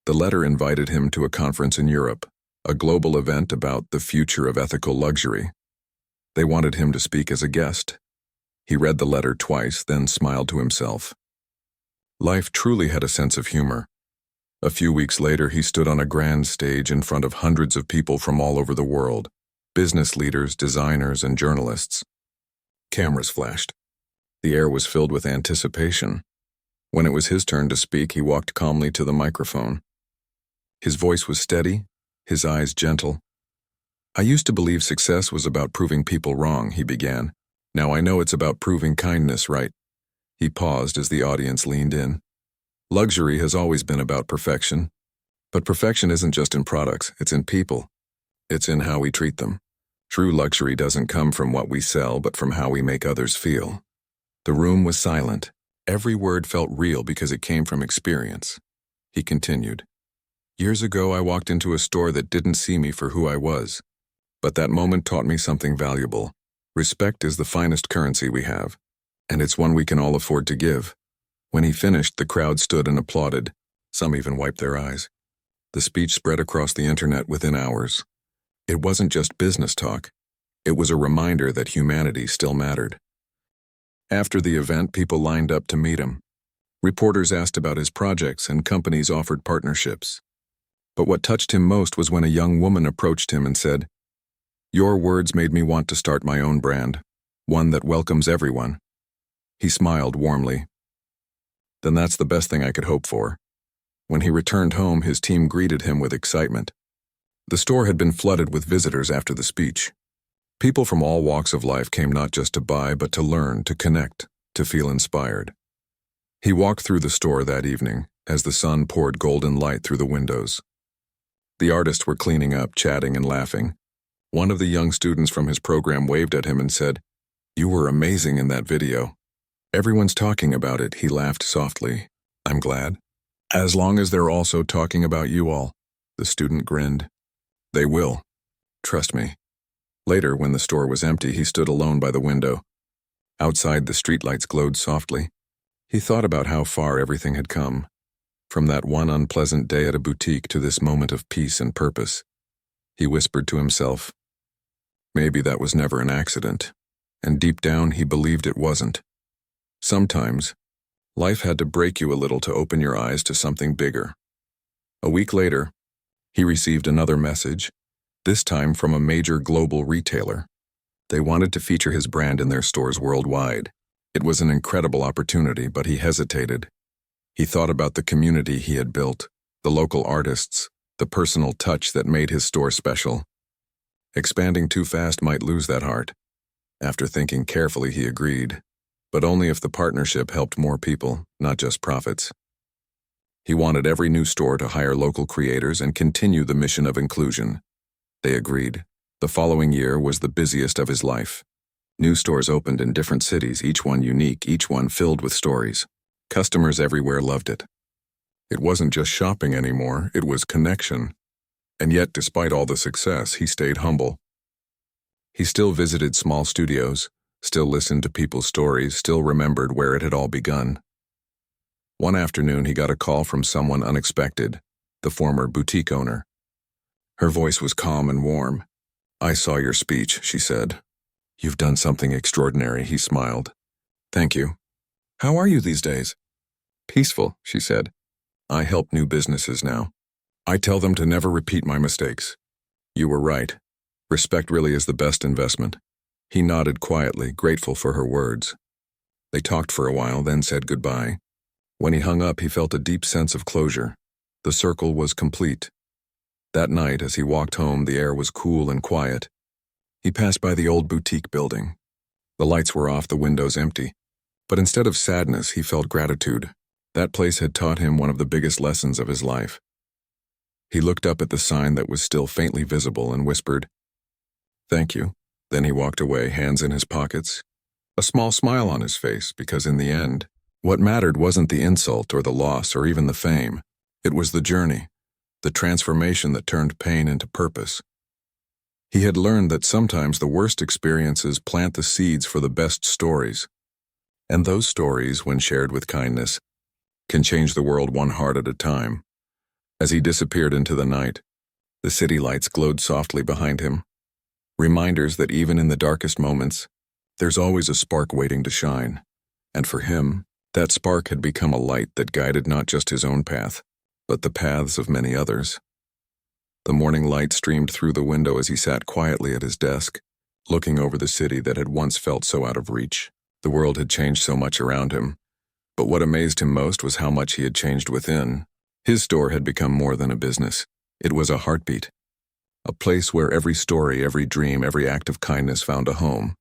S1: The letter invited him to a conference in Europe, a global event about the future of ethical luxury. They wanted him to speak as a guest. He read the letter twice, then smiled to himself. Life truly had a sense of humor. A few weeks later, he stood on a grand stage in front of hundreds of people from all over the world, business leaders, designers, and journalists. Cameras flashed. The air was filled with anticipation. When it was his turn to speak, he walked calmly to the microphone. His voice was steady, his eyes gentle. "I used to believe success was about proving people wrong," he began. "Now I know it's about proving kindness right." He paused as the audience leaned in. "Luxury has always been about perfection. But perfection isn't just in products, it's in people. It's in how we treat them. True luxury doesn't come from what we sell, but from how we make others feel." The room was silent. Every word felt real because it came from experience. He continued. "Years ago, I walked into a store that didn't see me for who I was. But that moment taught me something valuable. Respect is the finest currency we have, and it's one we can all afford to give. When he finished, the crowd stood and applauded. Some even wiped their eyes. The speech spread across the internet within hours. It wasn't just business talk. It was a reminder that humanity still mattered. After the event, people lined up to meet him. Reporters asked about his projects and companies offered partnerships. But what touched him most was when a young woman approached him and said, "Your words made me want to start my own brand, one that welcomes everyone." He smiled warmly. Then that's the best thing I could hope for. When he returned home, his team greeted him with excitement. The store had been flooded with visitors after the speech. People from all walks of life came not just to buy, but to learn, to connect, to feel inspired. He walked through the store that evening as the sun poured golden light through the windows. The artists were cleaning up, chatting and laughing. One of the young students from his program waved at him and said, "You were amazing in that video." "Everyone's talking about it," he laughed softly. "I'm glad. As long as they're also talking about you all." The student grinned. "They will. Trust me." Later, when the store was empty, he stood alone by the window. Outside, the streetlights glowed softly. He thought about how far everything had come, from that one unpleasant day at a boutique to this moment of peace and purpose. He whispered to himself, maybe that was never an accident, and deep down he believed it wasn't. Sometimes, life had to break you a little to open your eyes to something bigger. A week later, he received another message, this time from a major global retailer. They wanted to feature his brand in their stores worldwide. It was an incredible opportunity, but he hesitated. He thought about the community he had built, the local artists, the personal touch that made his store special. Expanding too fast might lose that heart. After thinking carefully, he agreed, but only if the partnership helped more people, not just profits. He wanted every new store to hire local creators and continue the mission of inclusion. They agreed. The following year was the busiest of his life. New stores opened in different cities, each one unique, each one filled with stories. Customers everywhere loved it. It wasn't just shopping anymore, it was connection. And yet, despite all the success, he stayed humble. He still visited small studios, still listened to people's stories, still remembered where it had all begun. One afternoon, he got a call from someone unexpected, the former boutique owner. Her voice was calm and warm. "I saw your speech," she said. "You've done something extraordinary," he smiled. "Thank you. How are you these days?" "Peaceful," she said. "I help new businesses now. I tell them to never repeat my mistakes." "You were right. Respect really is the best investment." He nodded quietly, grateful for her words. They talked for a while, then said goodbye. When he hung up, he felt a deep sense of closure. The circle was complete. That night, as he walked home, the air was cool and quiet. He passed by the old boutique building. The lights were off, the windows empty. But instead of sadness, he felt gratitude. That place had taught him one of the biggest lessons of his life. He looked up at the sign that was still faintly visible and whispered, "Thank you." Then he walked away, hands in his pockets, a small smile on his face, because in the end, what mattered wasn't the insult or the loss or even the fame. It was the journey, the transformation that turned pain into purpose. He had learned that sometimes the worst experiences plant the seeds for the best stories. And those stories, when shared with kindness, can change the world one heart at a time. As he disappeared into the night, the city lights glowed softly behind him. Reminders that even in the darkest moments, there's always a spark waiting to shine. And for him, that spark had become a light that guided not just his own path, but the paths of many others. The morning light streamed through the window as he sat quietly at his desk, looking over the city that had once felt so out of reach. The world had changed so much around him, but what amazed him most was how much he had changed within. His store had become more than a business. It was a heartbeat, a place where every story, every dream, every act of kindness found a home.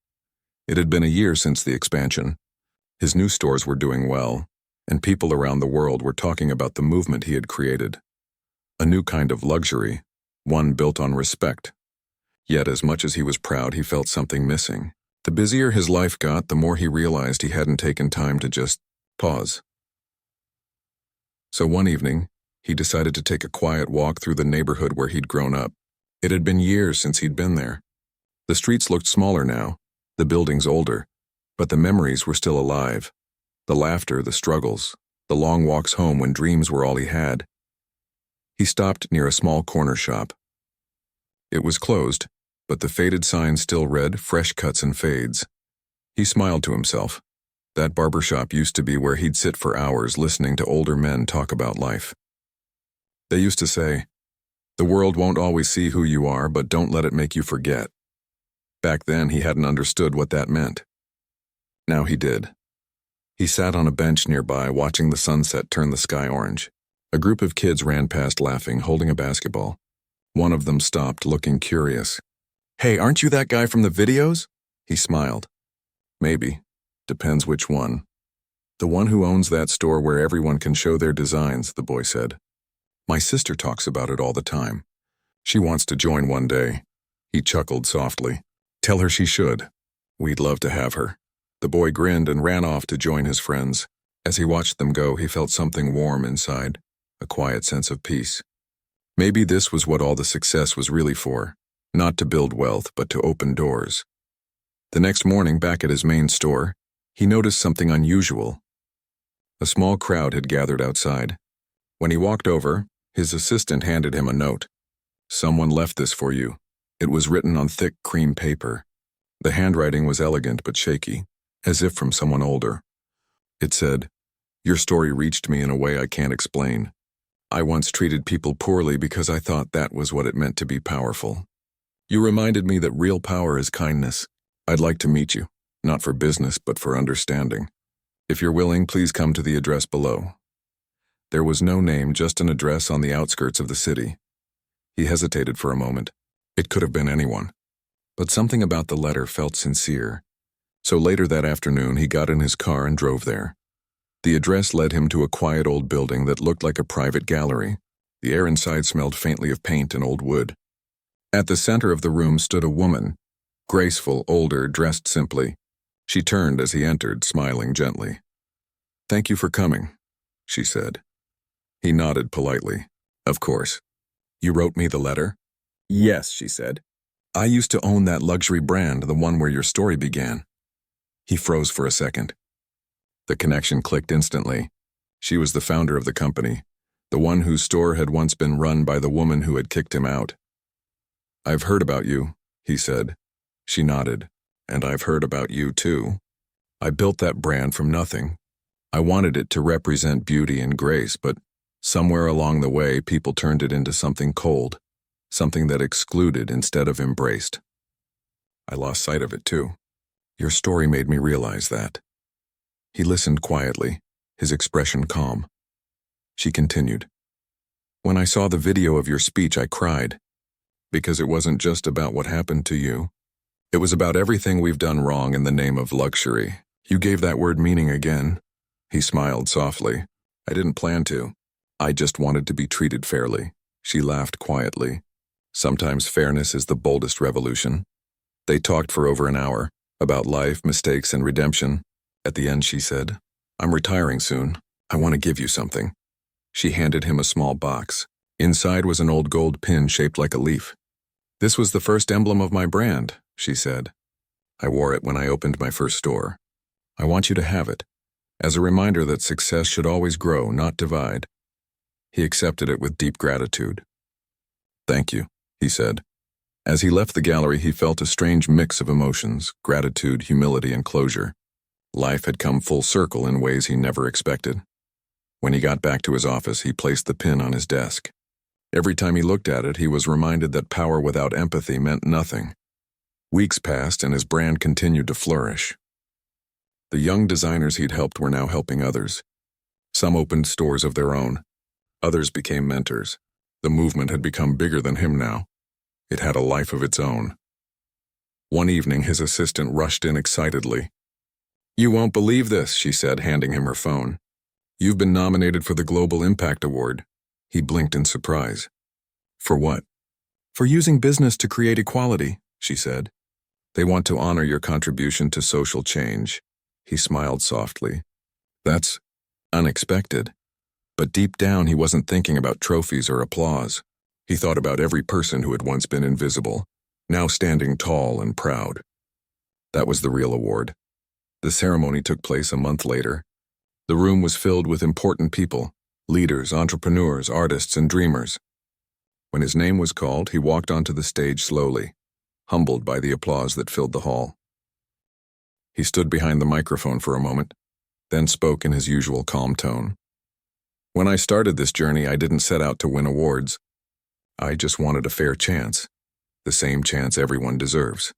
S1: It had been a year since the expansion. His new stores were doing well, and people around the world were talking about the movement he had created. A new kind of luxury, one built on respect. Yet as much as he was proud, he felt something missing. The busier his life got, the more he realized he hadn't taken time to just pause. So one evening, he decided to take a quiet walk through the neighborhood where he'd grown up. It had been years since he'd been there. The streets looked smaller now, the buildings older, but the memories were still alive. The laughter, the struggles, the long walks home when dreams were all he had. He stopped near a small corner shop. It was closed, but the faded sign still read, "Fresh cuts and fades." He smiled to himself. That barber shop used to be where he'd sit for hours listening to older men talk about life. They used to say, "The world won't always see who you are, but don't let it make you forget." Back then, he hadn't understood what that meant. Now he did. He sat on a bench nearby, watching the sunset turn the sky orange. A group of kids ran past laughing, holding a basketball. One of them stopped, looking curious. "Hey, aren't you that guy from the videos?" He smiled. "Maybe. Depends which one." "The one who owns that store where everyone can show their designs," the boy said. "My sister talks about it all the time. She wants to join one day." He chuckled softly. "Tell her she should. We'd love to have her." The boy grinned and ran off to join his friends. As he watched them go, he felt something warm inside, a quiet sense of peace. Maybe this was what all the success was really for, not to build wealth, but to open doors. The next morning, back at his main store, he noticed something unusual. A small crowd had gathered outside. When he walked over, his assistant handed him a note. "Someone left this for you." It was written on thick cream paper. The handwriting was elegant but shaky, as if from someone older. It said, "Your story reached me in a way I can't explain. I once treated people poorly because I thought that was what it meant to be powerful. You reminded me that real power is kindness. I'd like to meet you, not for business but for understanding. If you're willing, please come to the address below." There was no name, just an address on the outskirts of the city. He hesitated for a moment. It could have been anyone. But something about the letter felt sincere. So later that afternoon, he got in his car and drove there. The address led him to a quiet old building that looked like a private gallery. The air inside smelled faintly of paint and old wood. At the center of the room stood a woman, graceful, older, dressed simply. She turned as he entered, smiling gently. "Thank you for coming," she said. He nodded politely. "Of course. You wrote me the letter?" "Yes," she said. "I used to own that luxury brand, the one where your story began." He froze for a second. The connection clicked instantly. She was the founder of the company, the one whose store had once been run by the woman who had kicked him out. "I've heard about you," he said. She nodded. "And I've heard about you too. I built that brand from nothing. I wanted it to represent beauty and grace, but somewhere along the way, people turned it into something cold, something that excluded instead of embraced. I lost sight of it too. Your story made me realize that." He listened quietly, his expression calm. She continued. "When I saw the video of your speech, I cried. Because it wasn't just about what happened to you. It was about everything we've done wrong in the name of luxury. You gave that word meaning again." He smiled softly. "I didn't plan to. I just wanted to be treated fairly." She laughed quietly. "Sometimes fairness is the boldest revolution." They talked for over an hour, about life, mistakes, and redemption. At the end, she said, "I'm retiring soon. I want to give you something." She handed him a small box. Inside was an old gold pin shaped like a leaf. "This was the first emblem of my brand," she said. "I wore it when I opened my first store. I want you to have it, as a reminder that success should always grow, not divide." He accepted it with deep gratitude. "Thank you," he said. As he left the gallery, he felt a strange mix of emotions, gratitude, humility, and closure. Life had come full circle in ways he never expected. When he got back to his office, he placed the pin on his desk. Every time he looked at it, he was reminded that power without empathy meant nothing. Weeks passed, and his brand continued to flourish. The young designers he'd helped were now helping others. Some opened stores of their own. Others became mentors. The movement had become bigger than him now. It had a life of its own. One evening, his assistant rushed in excitedly. "You won't believe this," she said, handing him her phone. "You've been nominated for the Global Impact Award." He blinked in surprise. "For what?" "For using business to create equality," she said. "They want to honor your contribution to social change." He smiled softly. "That's unexpected." But deep down, he wasn't thinking about trophies or applause. He thought about every person who had once been invisible, now standing tall and proud. That was the real award. The ceremony took place a month later. The room was filled with important people, leaders, entrepreneurs, artists, and dreamers. When his name was called, he walked onto the stage slowly, humbled by the applause that filled the hall. He stood behind the microphone for a moment, then spoke in his usual calm tone. When I started this journey, I didn't set out to win awards. I just wanted a fair chance, the same chance everyone deserves.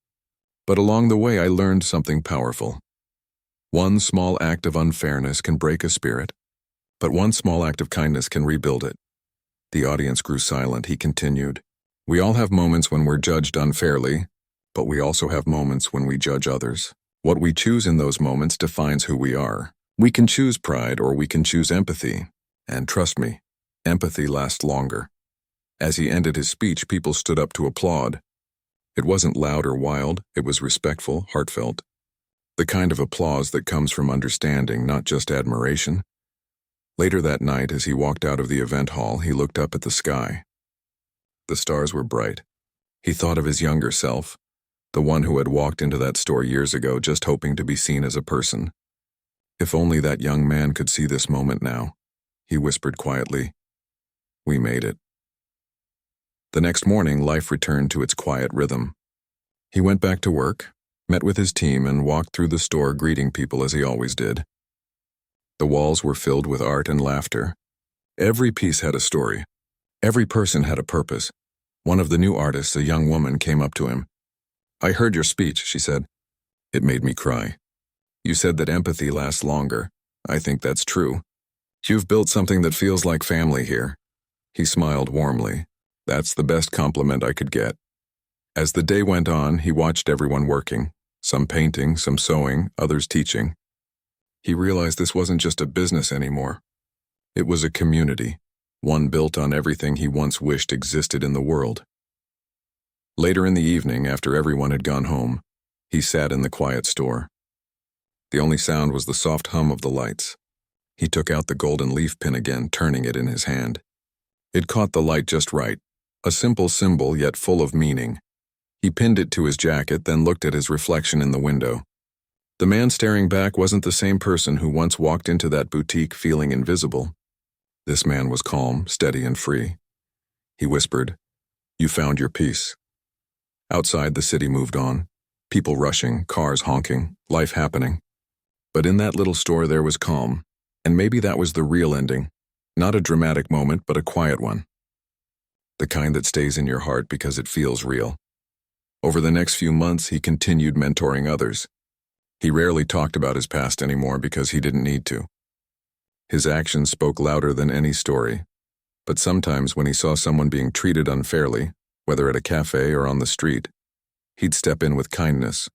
S1: But along the way, I learned something powerful. One small act of unfairness can break a spirit, but one small act of kindness can rebuild it. The audience grew silent. He continued, "We all have moments when we're judged unfairly, but we also have moments when we judge others. What we choose in those moments defines who we are. We can choose pride or we can choose empathy. And trust me, empathy lasts longer." As he ended his speech, people stood up to applaud. It wasn't loud or wild, it was respectful, heartfelt. The kind of applause that comes from understanding, not just admiration. Later that night, as he walked out of the event hall, he looked up at the sky. The stars were bright. He thought of his younger self, the one who had walked into that store years ago just hoping to be seen as a person. If only that young man could see this moment now, he whispered quietly. We made it. The next morning, life returned to its quiet rhythm. He went back to work, met with his team, and walked through the store greeting people as he always did. The walls were filled with art and laughter. Every piece had a story. Every person had a purpose. One of the new artists, a young woman, came up to him. "I heard your speech," she said. "It made me cry. You said that empathy lasts longer. I think that's true. You've built something that feels like family here." He smiled warmly. That's the best compliment I could get. As the day went on, he watched everyone working, some painting, some sewing, others teaching. He realized this wasn't just a business anymore. It was a community, one built on everything he once wished existed in the world. Later in the evening, after everyone had gone home, he sat in the quiet store. The only sound was the soft hum of the lights. He took out the golden leaf pin again, turning it in his hand. It caught the light just right, a simple symbol yet full of meaning. He pinned it to his jacket, then looked at his reflection in the window. The man staring back wasn't the same person who once walked into that boutique feeling invisible. This man was calm, steady, and free. He whispered, "You found your peace." Outside, the city moved on. People rushing, cars honking, life happening. But in that little store there was calm, and maybe that was the real ending. Not a dramatic moment, but a quiet one. The kind that stays in your heart because it feels real. Over the next few months, he continued mentoring others. He rarely talked about his past anymore because he didn't need to. His actions spoke louder than any story. But sometimes when he saw someone being treated unfairly, whether at a cafe or on the street, he'd step in with kindness.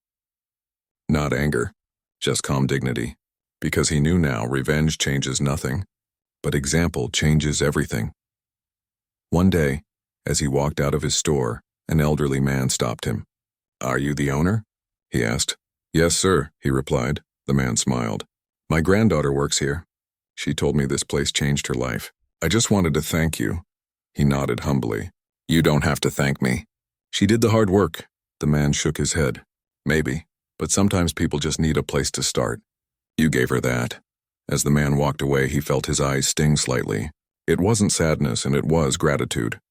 S1: Not anger, just calm dignity. Because he knew now revenge changes nothing, but example changes everything. One day, as he walked out of his store, an elderly man stopped him. "Are you the owner?" he asked. "Yes, sir," he replied. The man smiled. "My granddaughter works here. She told me this place changed her life. I just wanted to thank you." He nodded humbly. "You don't have to thank me. She did the hard work." The man shook his head. "Maybe, but sometimes people just need a place to start. You gave her that." As the man walked away, he felt his eyes sting slightly. It wasn't sadness, and it was gratitude.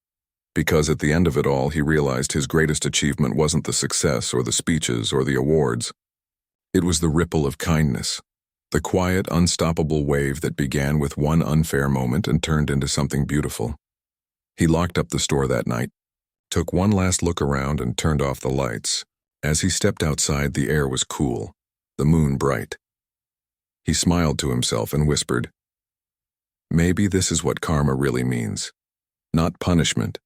S1: Because at the end of it all, he realized his greatest achievement wasn't the success or the speeches or the awards. It was the ripple of kindness, the quiet, unstoppable wave that began with one unfair moment and turned into something beautiful. He locked up the store that night, took one last look around, and turned off the lights. As he stepped outside, the air was cool, the moon bright. He smiled to himself and whispered, "Maybe this is what karma really means. Not punishment,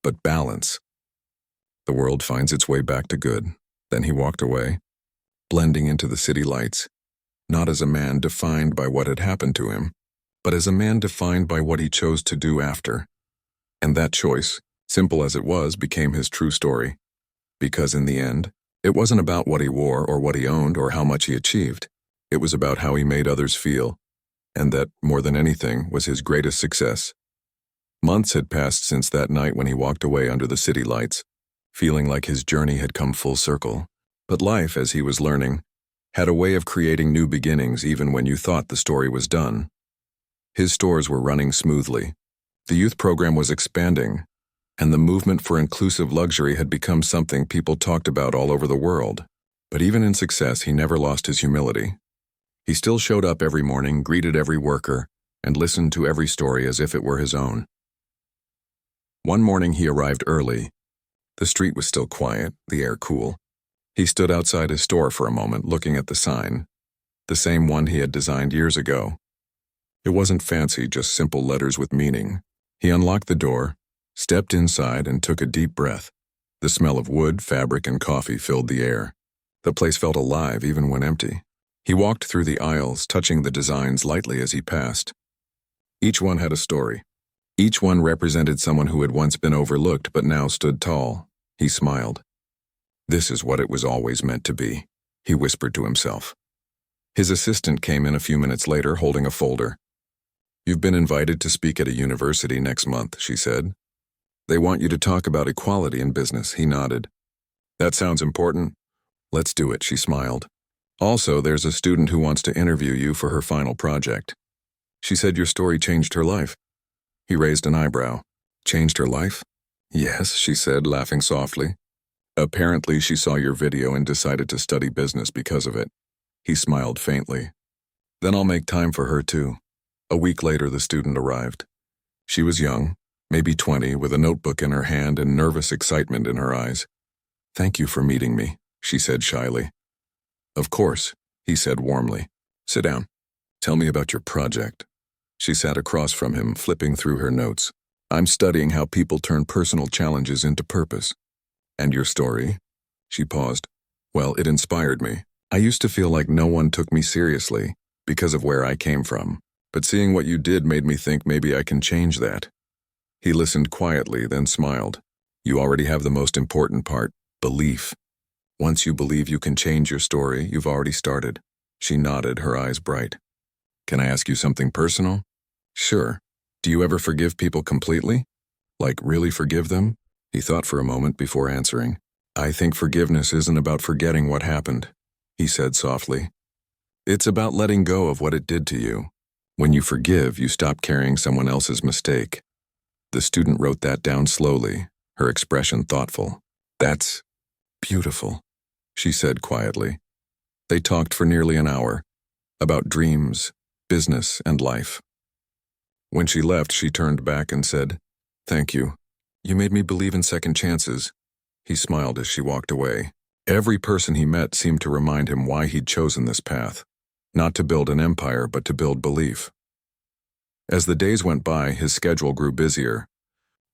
S1: but balance." The world finds its way back to good. Then he walked away, blending into the city lights, not as a man defined by what had happened to him, but as a man defined by what he chose to do after. And that choice, simple as it was, became his true story. Because in the end, it wasn't about what he wore or what he owned or how much he achieved. It was about how he made others feel, and that, more than anything, was his greatest success. Months had passed since that night when he walked away under the city lights, feeling like his journey had come full circle. But life, as he was learning, had a way of creating new beginnings even when you thought the story was done. His stores were running smoothly. The youth program was expanding, and the movement for inclusive luxury had become something people talked about all over the world. But even in success, he never lost his humility. He still showed up every morning, greeted every worker, and listened to every story as if it were his own. One morning he arrived early. The street was still quiet, the air cool. He stood outside his store for a moment, looking at the sign, the same one he had designed years ago. It wasn't fancy, just simple letters with meaning. He unlocked the door, stepped inside, and took a deep breath. The smell of wood, fabric, and coffee filled the air. The place felt alive even when empty. He walked through the aisles, touching the designs lightly as he passed. Each one had a story. Each one represented someone who had once been overlooked but now stood tall. He smiled. "This is what it was always meant to be," he whispered to himself. His assistant came in a few minutes later, holding a folder. "You've been invited to speak at a university next month," she said. "They want you to talk about equality in business." He nodded. "That sounds important." "Let's do it," she smiled. "Also, there's a student who wants to interview you for her final project. She said your story changed her life." He raised an eyebrow. "Changed her life?" "Yes," she said, laughing softly. "Apparently she saw your video and decided to study business because of it." He smiled faintly. "Then I'll make time for her too." A week later, the student arrived. She was young, maybe 20, with a notebook in her hand and nervous excitement in her eyes. "Thank you for meeting me," she said shyly. "Of course," he said warmly. "Sit down. Tell me about your project." She sat across from him, flipping through her notes. "I'm studying how people turn personal challenges into purpose." "And your story?" She paused. "Well, it inspired me. I used to feel like no one took me seriously because of where I came from. But seeing what you did made me think maybe I can change that." He listened quietly, then smiled. "You already have the most important part, belief. Once you believe you can change your story, you've already started." She nodded, her eyes bright. "Can I ask you something personal?" "Sure. Do you ever forgive people completely? Like, really forgive them?" He thought for a moment before answering. "I think forgiveness isn't about forgetting what happened," he said softly. "It's about letting go of what it did to you. When you forgive, you stop carrying someone else's mistake." The student wrote that down slowly, her expression thoughtful. "That's beautiful," she said quietly. They talked for nearly an hour, about dreams, business, and life. When she left, she turned back and said, "Thank you. You made me believe in second chances." He smiled as she walked away. Every person he met seemed to remind him why he'd chosen this path. Not to build an empire, but to build belief. As the days went by, his schedule grew busier.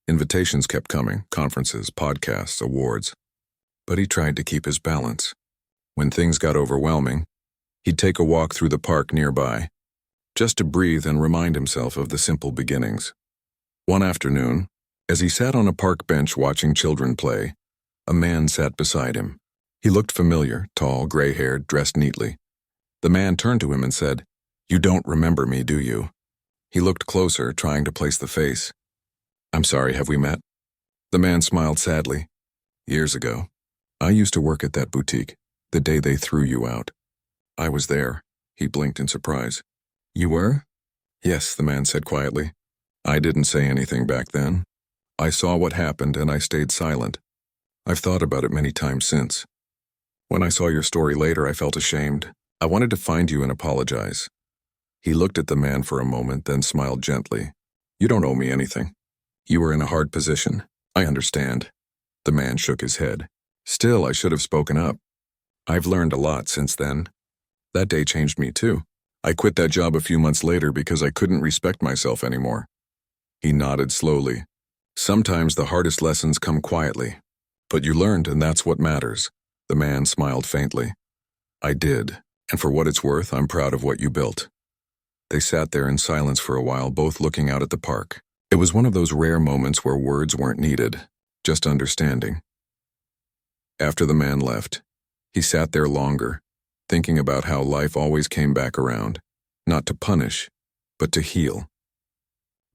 S1: Invitations kept coming, conferences, podcasts, awards. But he tried to keep his balance. When things got overwhelming, he'd take a walk through the park nearby, just to breathe and remind himself of the simple beginnings. One afternoon, as he sat on a park bench watching children play, a man sat beside him. He looked familiar, tall, gray-haired, dressed neatly. The man turned to him and said, "You don't remember me, do you?" He looked closer, trying to place the face. "I'm sorry, have we met?" The man smiled sadly. "Years ago. I used to work at that boutique, the day they threw you out." "I was there." He blinked in surprise. "You were?" "Yes," the man said quietly. "I didn't say anything back then. I saw what happened and I stayed silent. I've thought about it many times since. When I saw your story later, I felt ashamed. I wanted to find you and apologize." He looked at the man for a moment, then smiled gently. "You don't owe me anything. You were in a hard position. I understand." The man shook his head. "Still, I should have spoken up. I've learned a lot since then. That day changed me too. I quit that job a few months later because I couldn't respect myself anymore." He nodded slowly. "Sometimes the hardest lessons come quietly. But you learned, and that's what matters." The man smiled faintly. "I did, and for what it's worth, I'm proud of what you built." They sat there in silence for a while, both looking out at the park. It was one of those rare moments where words weren't needed, just understanding. After the man left, he sat there longer, thinking about how life always came back around, not to punish, but to heal.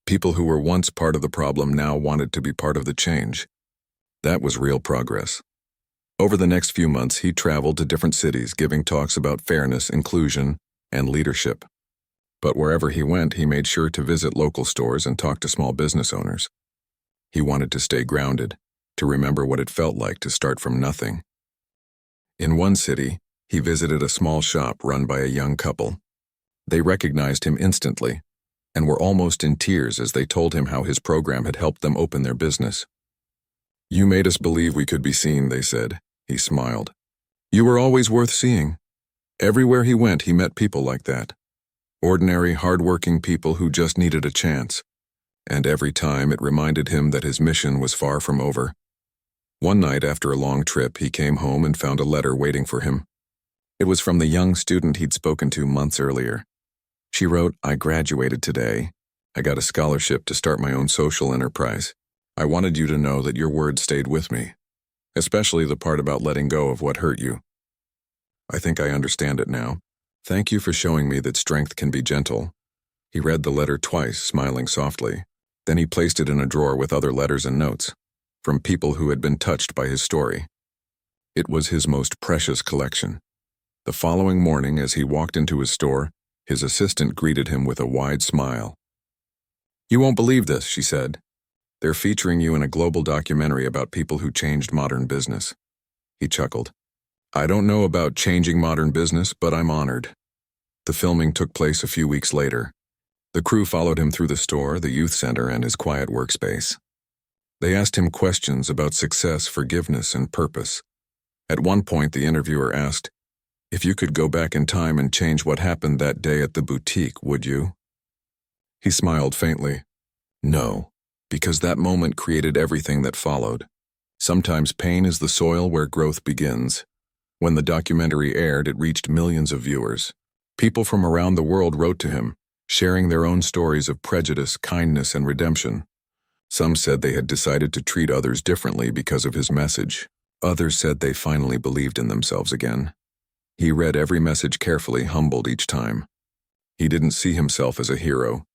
S1: People who were once part of the problem now wanted to be part of the change. That was real progress. Over the next few months, he traveled to different cities, giving talks about fairness, inclusion, and leadership. But wherever he went, he made sure to visit local stores and talk to small business owners. He wanted to stay grounded, to remember what it felt like to start from nothing. In one city, he visited a small shop run by a young couple. They recognized him instantly and were almost in tears as they told him how his program had helped them open their business. "You made us believe we could be seen," they said. He smiled. "You were always worth seeing." Everywhere he went, he met people like that. Ordinary, hard-working people who just needed a chance. And every time it reminded him that his mission was far from over. One night after a long trip, he came home and found a letter waiting for him. It was from the young student he'd spoken to months earlier. She wrote, "I graduated today. I got a scholarship to start my own social enterprise. I wanted you to know that your word stayed with me, especially the part about letting go of what hurt you. I think I understand it now. Thank you for showing me that strength can be gentle." He read the letter twice, smiling softly. Then he placed it in a drawer with other letters and notes, from people who had been touched by his story. It was his most precious collection. The following morning, as he walked into his store, his assistant greeted him with a wide smile. "You won't believe this," she said. "They're featuring you in a global documentary about people who changed modern business." He chuckled. "I don't know about changing modern business, but I'm honored." The filming took place a few weeks later. The crew followed him through the store, the youth center, and his quiet workspace. They asked him questions about success, forgiveness, and purpose. At one point, the interviewer asked, "If you could go back in time and change what happened that day at the boutique, would you?" He smiled faintly. "No, because that moment created everything that followed. Sometimes pain is the soil where growth begins." When the documentary aired, it reached millions of viewers. People from around the world wrote to him, sharing their own stories of prejudice, kindness, and redemption. Some said they had decided to treat others differently because of his message. Others said they finally believed in themselves again. He read every message carefully, humbled each time. He didn't see himself as a hero,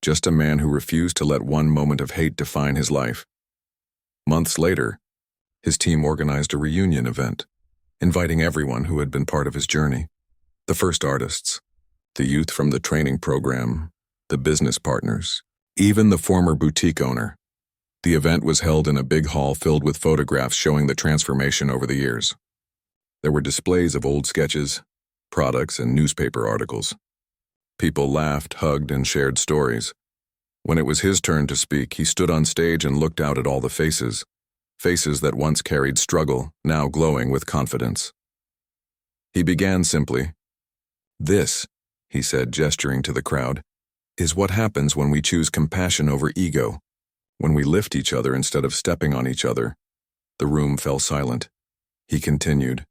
S1: just a man who refused to let one moment of hate define his life. Months later, his team organized a reunion event, inviting everyone who had been part of his journey. The first artists, the youth from the training program, the business partners, even the former boutique owner. The event was held in a big hall filled with photographs showing the transformation over the years. There were displays of old sketches, products, and newspaper articles. People laughed, hugged, and shared stories. When it was his turn to speak, he stood on stage and looked out at all the faces that once carried struggle, now glowing with confidence. He began simply. "This," he said, gesturing to the crowd, "is what happens when we choose compassion over ego, when we lift each other instead of stepping on each other." The room fell silent. He continued,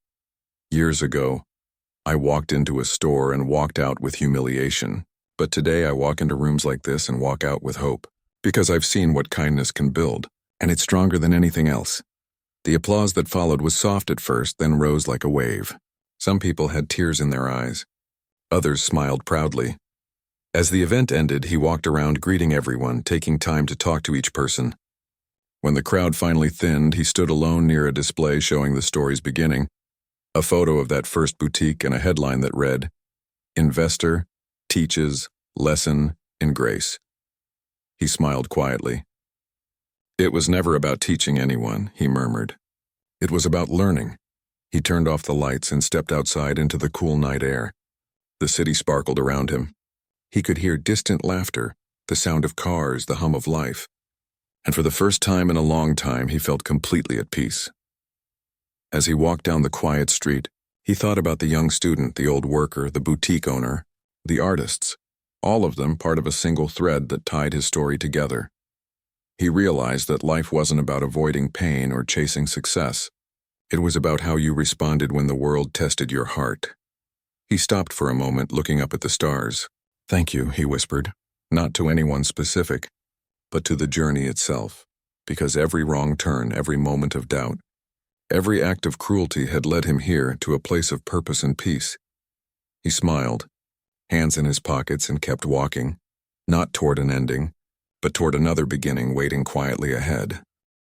S1: "Years ago, I walked into a store and walked out with humiliation, but today I walk into rooms like this and walk out with hope, because I've seen what kindness can build, and it's stronger than anything else." The applause that followed was soft at first, then rose like a wave. Some people had tears in their eyes. Others smiled proudly. As the event ended, he walked around greeting everyone, taking time to talk to each person. When the crowd finally thinned, he stood alone near a display showing the story's beginning, a photo of that first boutique and a headline that read, "Investor, Teaches, Lesson in Grace." He smiled quietly. "It was never about teaching anyone," he murmured. "It was about learning." He turned off the lights and stepped outside into the cool night air. The city sparkled around him. He could hear distant laughter, the sound of cars, the hum of life. And for the first time in a long time, he felt completely at peace. As he walked down the quiet street, he thought about the young student, the old worker, the boutique owner, the artists, all of them part of a single thread that tied his story together. He realized that life wasn't about avoiding pain or chasing success. It was about how you responded when the world tested your heart. He stopped for a moment, looking up at the stars. "Thank you," he whispered, not to anyone specific, but to the journey itself, because every wrong turn, every moment of doubt, every act of cruelty had led him here to a place of purpose and peace. He smiled, hands in his pockets, and kept walking, not toward an ending, but toward another beginning waiting quietly ahead.